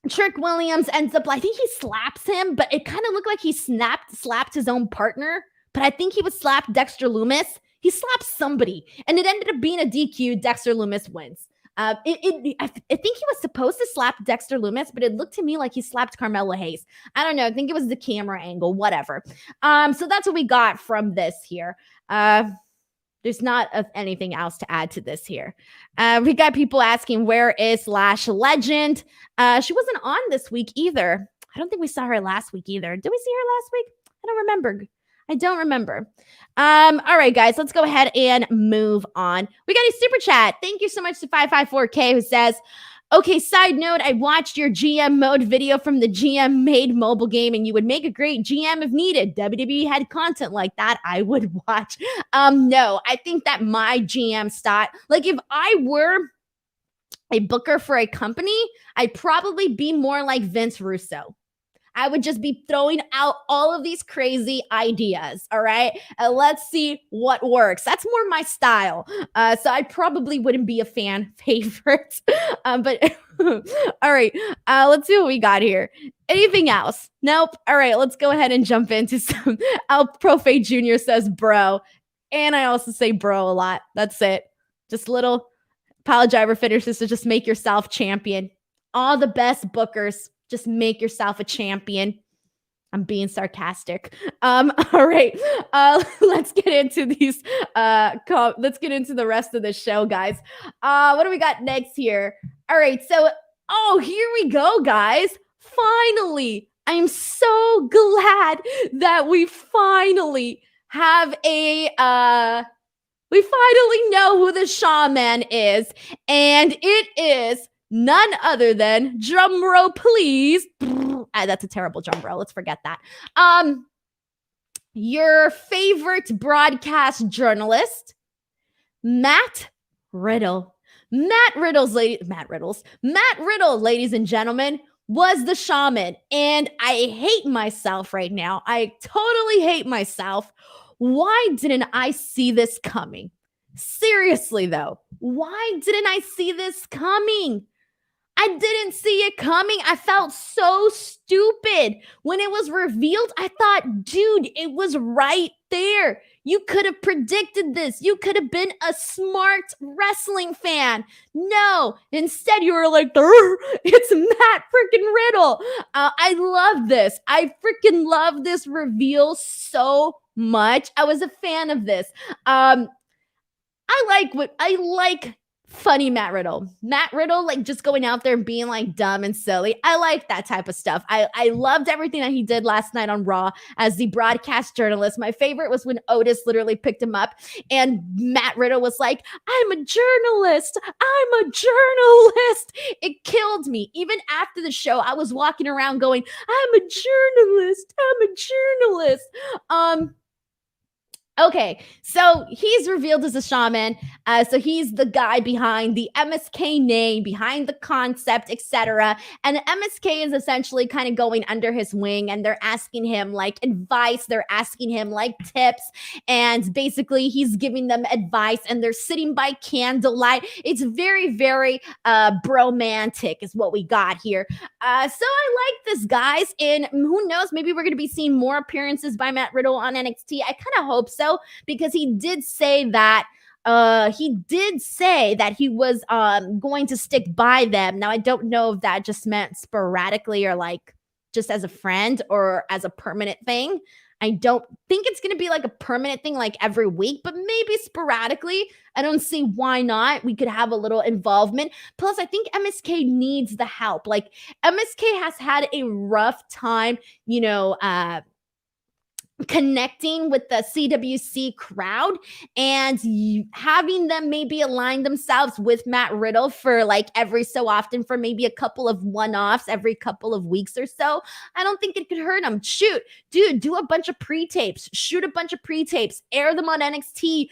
Trick Williams ends up, I think he slaps him, but it kind of looked like he slapped his own partner. But I think he was slapped Dexter Loomis. He slapped somebody, and it ended up being a DQ. Dexter Loomis wins. I think he was supposed to slap Dexter Loomis, but it looked to me like he slapped Carmelo Hayes. I don't know. I think it was the camera angle, whatever. So that's what we got from this here. There's not anything else to add to this here. We got people asking, where is Lash Legend? She wasn't on this week either. I don't think we saw her last week either. Did we see her last week? I don't remember. All right, guys, let's go ahead and move on. We got a super chat. Thank you so much to 554K who says, okay, side note, I watched your GM mode video from the GM made mobile game, and you would make a great GM if needed. WWE had content like that, I would watch. No, I think that my GM style, like if I were a booker for a company, I'd probably be more like Vince Russo. I would just be throwing out all of these crazy ideas, all right? And let's see what works. That's more my style. So I probably wouldn't be a fan favorite. But all right, let's see what we got here. Anything else? Nope. All right, let's go ahead and jump into some. Al Profe Jr. says bro. And I also say bro a lot. That's it. Just little pile driver finishes to just make yourself champion. All the best bookers. Just make yourself a champion. I'm being sarcastic. All right. Let's get into these. Let's get into the rest of the show, guys. What do we got next here? All right. So, here we go, guys. Finally, I'm so glad that we finally have we finally know who the shaman is, and it is none other than, drum roll please. That's a terrible drum roll. Let's forget that. Your favorite broadcast journalist, Matt Riddle. Matt Riddle, ladies and gentlemen, was the shaman. And I hate myself right now. I totally hate myself. Why didn't I see this coming? Seriously, though, why didn't I see this coming? I didn't see it coming. I felt so stupid. When it was revealed, I thought, dude, it was right there. You could have predicted this. You could have been a smart wrestling fan. No, instead you were like, it's Matt freaking Riddle. I love this. I freaking love this reveal so much. I was a fan of this. I like funny Matt Riddle. Matt Riddle, like just going out there and being like dumb and silly. I like that type of stuff. I loved everything that he did last night on Raw as the broadcast journalist. My favorite was when Otis literally picked him up and Matt Riddle was like, I'm a journalist. It killed me. Even after the show, I was walking around going, I'm a journalist. Okay, so he's revealed as a shaman. So he's the guy behind the MSK name, behind the concept, etc. And MSK is essentially kind of going under his wing, and they're asking him like advice. They're asking him like tips, and basically he's giving them advice. And they're sitting by candlelight. It's very, very bromantic, is what we got here. So I like this, guys, and who knows? Maybe we're going to be seeing more appearances by Matt Riddle on NXT. I kind of hope so. Because he did say that he was going to stick by them. Now, I don't know if that just meant sporadically or like just as a friend or as a permanent thing. I don't think it's going to be like a permanent thing like every week, but maybe sporadically. I don't see why not. We could have a little involvement. Plus, I think MSK needs the help. Like MSK has had a rough time, connecting with the CWC crowd and having them maybe align themselves with Matt Riddle for like every so often for maybe a couple of one-offs every couple of weeks or so. I don't think it could hurt them. Shoot, dude, do a bunch of pre-tapes, shoot a bunch of pre-tapes, air them on NXT.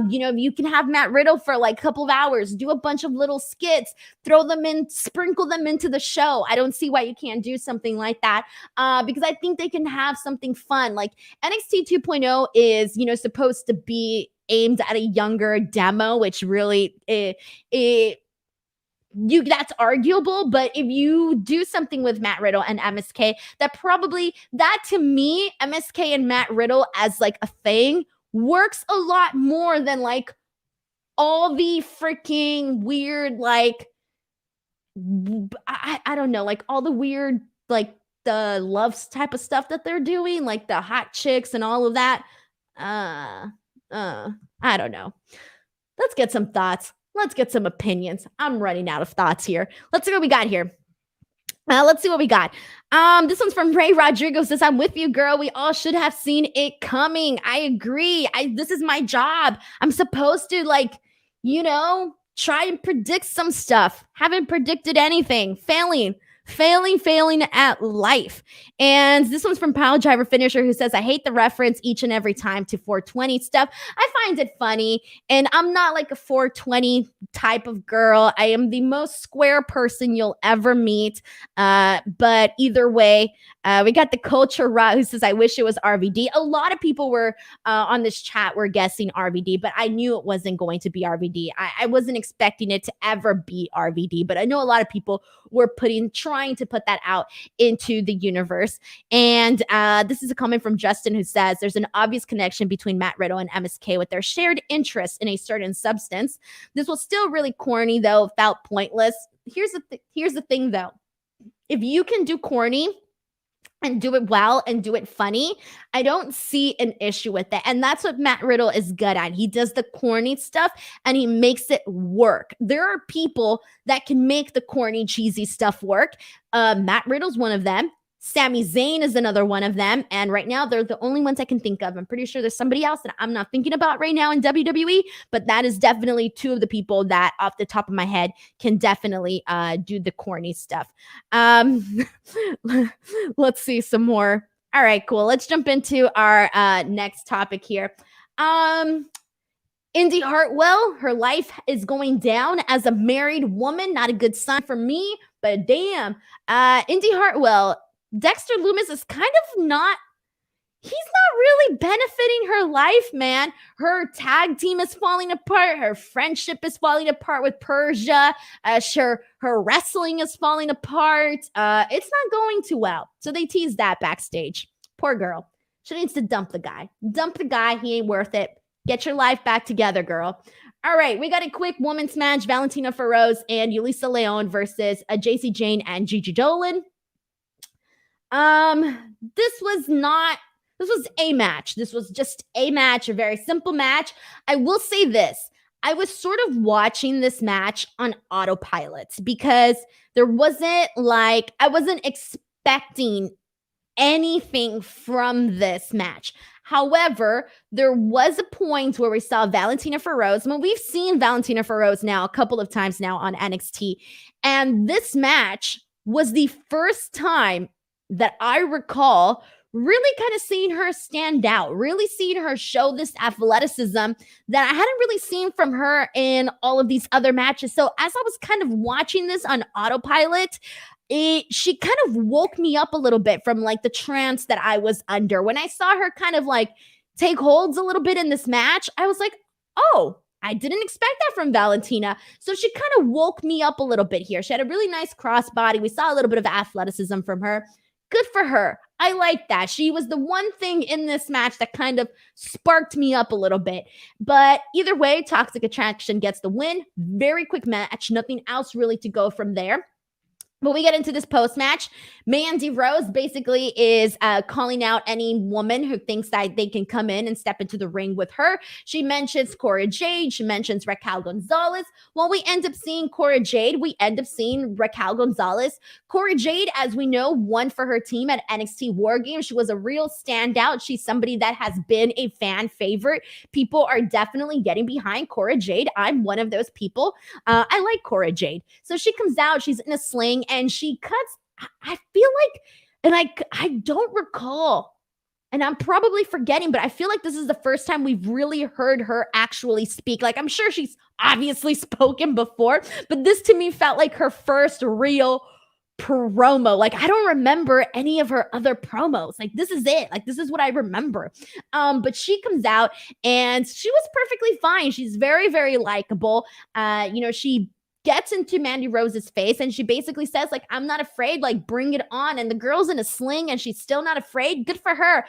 You can have Matt Riddle for like a couple of hours, do a bunch of little skits, throw them in, sprinkle them into the show. I don't see why you can't do something like that because I think they can have something fun. Like NXT 2.0 is, supposed to be aimed at a younger demo, which really that's arguable. But if you do something with Matt Riddle and MSK, that to me, MSK and Matt Riddle as like a thing works a lot more than like all the freaking weird, like, I don't know, like all the weird, like the loves type of stuff that they're doing, like the hot chicks and all of that. I don't know. Let's get some thoughts. Let's get some opinions. I'm running out of thoughts here. Let's see what we got here. Let's see what we got. This one's from Ray Rodrigo. Says, I'm with you, girl. We all should have seen it coming. I agree. This is my job. I'm supposed to, like, try and predict some stuff. Haven't predicted anything. Failing at life. And this one's from Power Driver Finisher, who says, I hate the reference each and every time to 420 stuff. I find it funny, and I'm not like a 420 type of girl. I am the most square person you'll ever meet. But either way, we got the Culture Raw, who says, I wish it was RVD. A lot of people were on this chat were guessing RVD, but I knew it wasn't going to be RVD. I wasn't expecting it to ever be RVD, but I know a lot of people were trying to put that out into the universe. And this is a comment from Justin, who says, there's an obvious connection between Matt Riddle and MSK with their shared interest in a certain substance. This was still really corny, though, felt pointless. Here's the thing, though. If you can do corny and do it well and do it funny, I don't see an issue with it. And that's what Matt Riddle is good at. He does the corny stuff and he makes it work. There are people that can make the corny, cheesy stuff work. Matt Riddle's one of them. Sami Zayn is another one of them. And right now, they're the only ones I can think of. I'm pretty sure there's somebody else that I'm not thinking about right now in WWE, but that is definitely two of the people that off the top of my head can definitely do the corny stuff. Let's see some more. All right, cool. Let's jump into our next topic here. Indy Hartwell, her life is going down as a married woman. Not a good sign for me, but damn. Indy Hartwell, Dexter Loomis is kind of not, he's not really benefiting her life, man. Her tag team is falling apart. Her friendship is falling apart with Persia. Her wrestling is falling apart. It's not going too well. So they tease that backstage. Poor girl. She needs to dump the guy. Dump the guy. He ain't worth it. Get your life back together, girl. All right, we got a quick women's match. Valentina Feroz and Yulisa Leon versus JC Jane and Gigi Dolan. This was a match. This was just a match, a very simple match. I will say this. I was sort of watching this match on autopilot because I wasn't expecting anything from this match. However, there was a point where we saw Valentina Feroz. I mean, we've seen Valentina Feroz now a couple of times now on NXT. And this match was the first time that I recall really kind of seeing her stand out, really seeing her show this athleticism that I hadn't really seen from her in all of these other matches. So as I was kind of watching this on autopilot, she kind of woke me up a little bit from like the trance that I was under. When I saw her kind of like take holds a little bit in this match, I was like, oh, I didn't expect that from Valentina. So she kind of woke me up a little bit here. She had a really nice crossbody. We saw a little bit of athleticism from her. Good for her. I like that. She was the one thing in this match that kind of sparked me up a little bit. But either way, Toxic Attraction gets the win. Very quick match. Nothing else really to go from there. But we get into this post-match. Mandy Rose basically is calling out any woman who thinks that they can come in and step into the ring with her. She mentions Cora Jade. She mentions Raquel Gonzalez. Well, we end up seeing Cora Jade. We end up seeing Raquel Gonzalez. Cora Jade, as we know, won for her team at NXT WARGAMES. She was a real standout. She's somebody that has been a fan favorite. People are definitely getting behind Cora Jade. I'm one of those people. I like Cora Jade. So she comes out. She's in a sling. And she cuts, I feel like, and I don't recall, and I'm probably forgetting, but I feel like this is the first time we've really heard her actually speak. Like, I'm sure she's obviously spoken before, but this to me felt like her first real promo. Like, I don't remember any of her other promos. Like, this is it. Like, this is what I remember. But she comes out and she was perfectly fine. She's very, very likable. She gets into Mandy Rose's face and she basically says, like, I'm not afraid, like, bring it on. And the girl's in a sling and she's still not afraid. Good for her.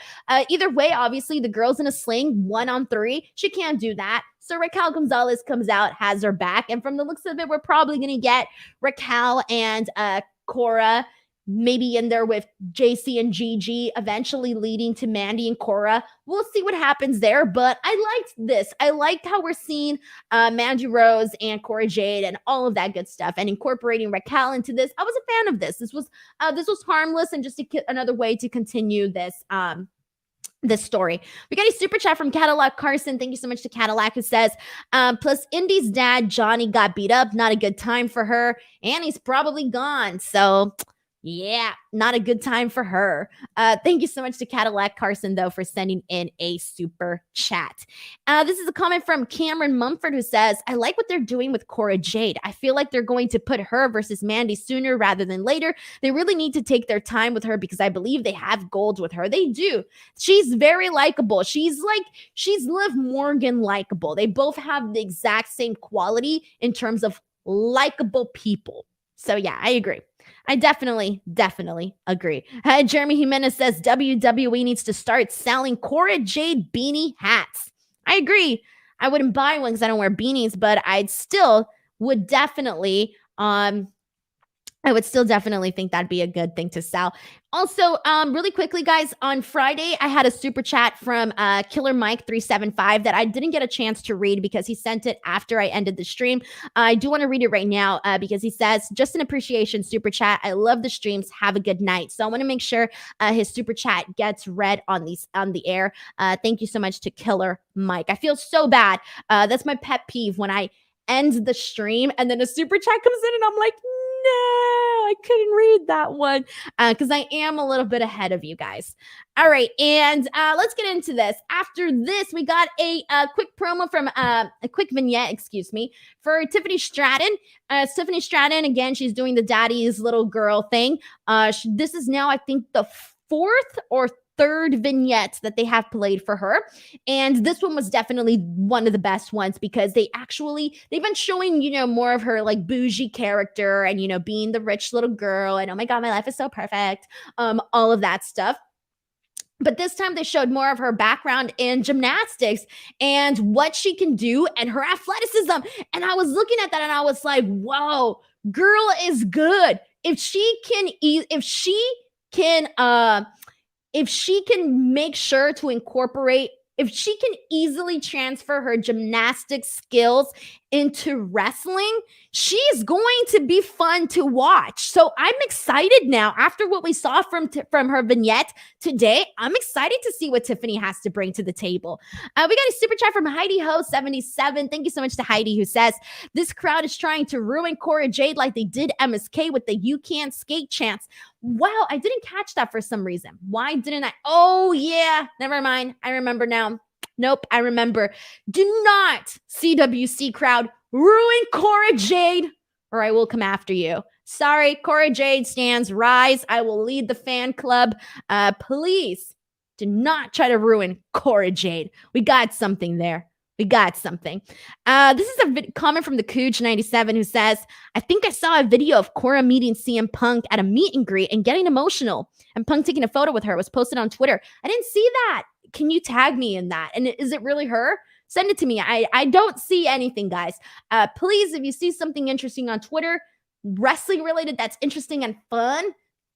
Either way, obviously, the girl's in a sling 1-on-3. She can't do that. So Raquel Gonzalez comes out, has her back. And from the looks of it, we're probably going to get Raquel and Cora maybe in there with JC and Gigi, eventually leading to Mandy and Cora. We'll see what happens there, but I liked this. I liked how we're seeing Mandy Rose and Cora Jade and all of that good stuff, and incorporating Raquel into this. I was a fan of this. This was harmless and just another way to continue this story. We got a super chat from Cadillac Carson. Thank you so much to Cadillac, who says, plus Indy's dad, Johnny, got beat up. Not a good time for her. And he's probably gone. So yeah, not a good time for her. Thank you so much to Cadillac Carson, though, for sending in a super chat. This is a comment from Cameron Mumford, who says, I like what they're doing with Cora Jade. I feel like they're going to put her versus Mandy sooner rather than later. They really need to take their time with her because I believe they have gold with her. They do. She's very likable. She's Liv Morgan likable. They both have the exact same quality in terms of likable people. So yeah, I agree. I definitely agree. Jeremy Jimenez says WWE needs to start selling Cora Jade beanie hats. I agree. I wouldn't buy one because I don't wear beanies, but would definitely think that'd be a good thing to sell. Also, really quickly, guys, on Friday, I had a super chat from Killer Mike 375 that I didn't get a chance to read because he sent it after I ended the stream. I do want to read it right now because he says, just an appreciation super chat. I love the streams. Have a good night. So I want to make sure his super chat gets read on the air. Thank you so much to Killer Mike. I feel so bad. That's my pet peeve when I end the stream and then a super chat comes in and I'm like, no, I couldn't read that one because I am a little bit ahead of you guys. All right, and let's get into this. After this, we got a quick promo from a quick vignette, for Tiffany Stratton. Tiffany Stratton, again, she's doing the daddy's little girl thing. This is now, I think, the fourth or third vignette that they have played for her. And this one was definitely one of the best ones because they've been showing, more of her like bougie character and, being the rich little girl and, oh my God, my life is so perfect. All of that stuff. But this time they showed more of her background in gymnastics and what she can do and her athleticism. And I was looking at that and I was like, whoa, girl is good. If she can make sure to incorporate, if she can easily transfer her gymnastic skills into wrestling, she's going to be fun to watch. So I'm excited now. After what we saw from her vignette today, I'm excited to see what Tiffany has to bring to the table. We got a super chat from Heidi Ho 77. Thank you so much to Heidi, who says, this crowd is trying to ruin Cora Jade like they did MSK with the You Can't Skate chants. Wow, I didn't catch that for some reason. Why didn't I? Oh, yeah. Never mind. I remember now. Nope, I remember. Do not, CWC crowd, ruin Cora Jade, or I will come after you. Sorry, Cora Jade stands. Rise. I will lead the fan club. Please do not try to ruin Cora Jade. We got something there. We got something. This is a comment from the Cooge97 who says, I think I saw a video of Cora meeting CM Punk at a meet and greet and getting emotional. And Punk taking a photo with her. It was posted on Twitter. I didn't see that. Can you tag me in that? And is it really her? Send it to me. I don't see anything, guys. Please, if you see something interesting on Twitter, wrestling related, that's interesting and fun,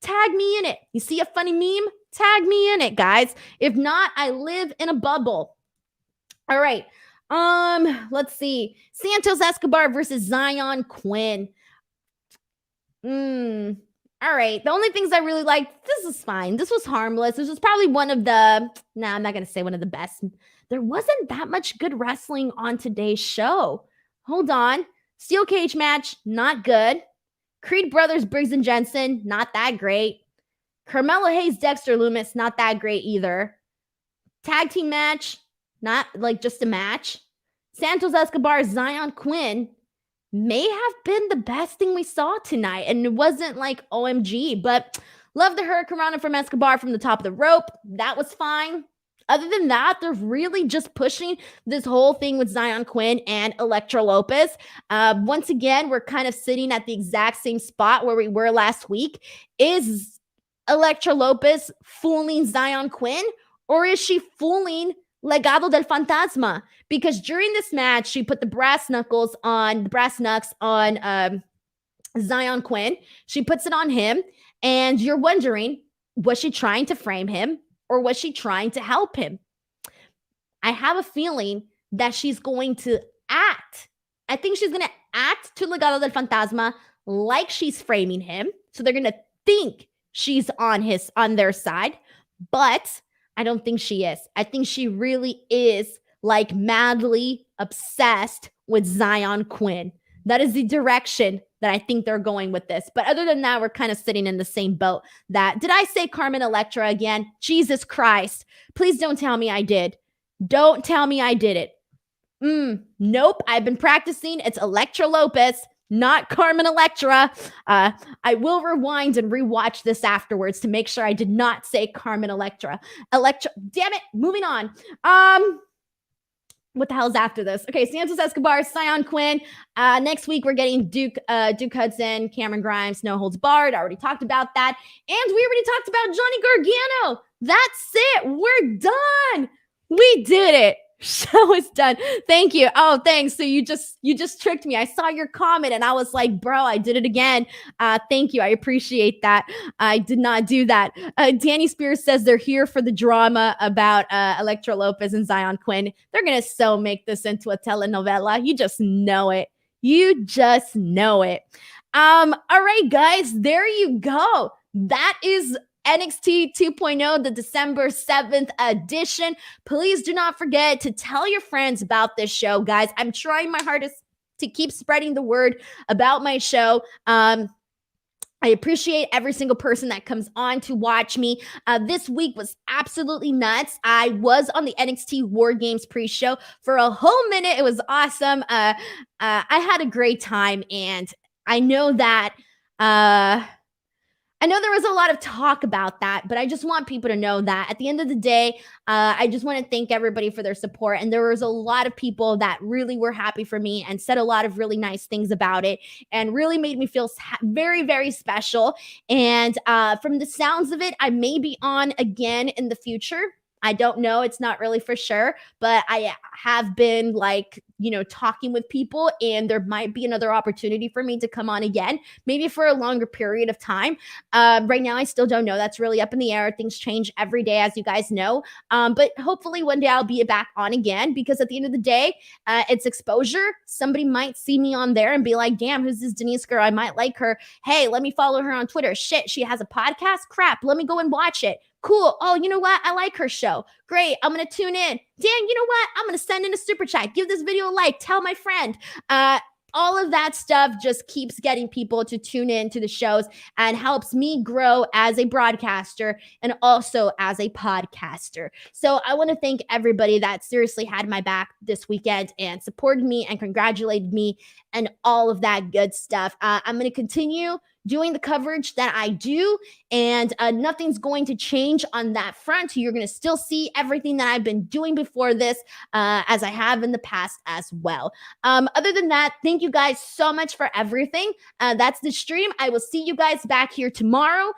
tag me in it. You see a funny meme? Tag me in it, guys. If not, I live in a bubble. All right. Let's see. Santos Escobar versus Zion Quinn. All right. The only things I really liked, this is fine. This was harmless. This was probably one of the, I'm not going to say one of the best. There wasn't that much good wrestling on today's show. Hold on. Steel cage match, not good. Creed Brothers, Briggs and Jensen, not that great. Carmelo Hayes, Dexter Loomis, not that great either. Tag team match, not like just a match. Santos Escobar, Zion Quinn, may have been the best thing we saw tonight. And it wasn't like OMG, but love the Hurricanrana from Escobar from the top of the rope. That was fine. Other than that, they're really just pushing this whole thing with Zion Quinn and Elektra Lopez. Once again, we're kind of sitting at the exact same spot where we were last week. Is Elektra Lopez fooling Zion Quinn, or is she fooling Legado del Fantasma? Because during this match, she put the brass knucks on Zion Quinn. She puts it on him, and you're wondering, was she trying to frame him, or was she trying to help him? I have a feeling that she's going to act. I think she's going to act to Legado del Fantasma like she's framing him. So they're going to think she's on their side, but I don't think she is. I think she really is like madly obsessed with Zion Quinn. That is the direction that I think they're going with this. But other than that, we're kind of sitting in the same boat. Did I say Carmen Electra again? Jesus Christ. Please don't tell me I did. Don't tell me I did it. Nope. I've been practicing. It's Elektra Lopez, not Carmen Electra. I will rewind and rewatch this afterwards to make sure I did not say Carmen Electra. Damn it. Moving on. What the hell is after this? Okay, Santos Escobar, Zion Quinn. Next week, we're getting Duke Hudson, Cameron Grimes, No Holds Barred. I already talked about that. And we already talked about Johnny Gargano. That's it. We're done. We did it. Show is done. Thank you. Oh, thanks. So you just tricked me. I saw your comment and I was like, bro, I did it again. Thank you. I appreciate that. I did not do that. Danny Spears says they're here for the drama about Elektra Lopez and Zion Quinn. They're going to so make this into a telenovela. You just know it. You just know it. All right, guys, there you go. That is NXT 2.0, the December 7th edition. Please do not forget to tell your friends about this show, guys. I'm trying my hardest to keep spreading the word about my show. I appreciate every single person that comes on to watch me. This week was absolutely nuts. I was on the NXT WARGAMES pre-show for a whole minute. It was awesome. I had a great time, and I know that there was a lot of talk about that, but I just want people to know that at the end of the day, I just want to thank everybody for their support. And there was a lot of people that really were happy for me and said a lot of really nice things about it and really made me feel very, very special. And from the sounds of it, I may be on again in the future. I don't know. It's not really for sure, but I have been talking with people, and there might be another opportunity for me to come on again, maybe for a longer period of time. Right now, I still don't know. That's really up in the air. Things change every day, as you guys know. But hopefully one day I'll be back on again, because at the end of the day, it's exposure. Somebody might see me on there and be like, damn, who's this Denise girl? I might like her. Hey, let me follow her on Twitter. Shit, she has a podcast? Crap, let me go and watch it. Cool. Oh, you know what? I like her show. Great. I'm going to tune in. Dan, you know what? I'm going to send in a super chat. Give this video a like. Tell my friend. All of that stuff just keeps getting people to tune in to the shows and helps me grow as a broadcaster and also as a podcaster. So I want to thank everybody that seriously had my back this weekend and supported me and congratulated me and all of that good stuff. I'm going to continue doing the coverage that I do, and nothing's going to change on that front. You're going to still see everything that I've been doing before this, as I have in the past as well. Other than that, thank you guys so much for everything. That's the stream. I will see you guys back here tomorrow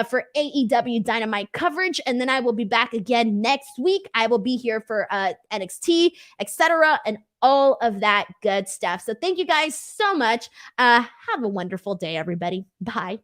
for AEW Dynamite coverage, and then I will be back again next week. I will be here for NXT, etc., and all of that good stuff. So thank you guys so much. Have a wonderful day, everybody. Bye.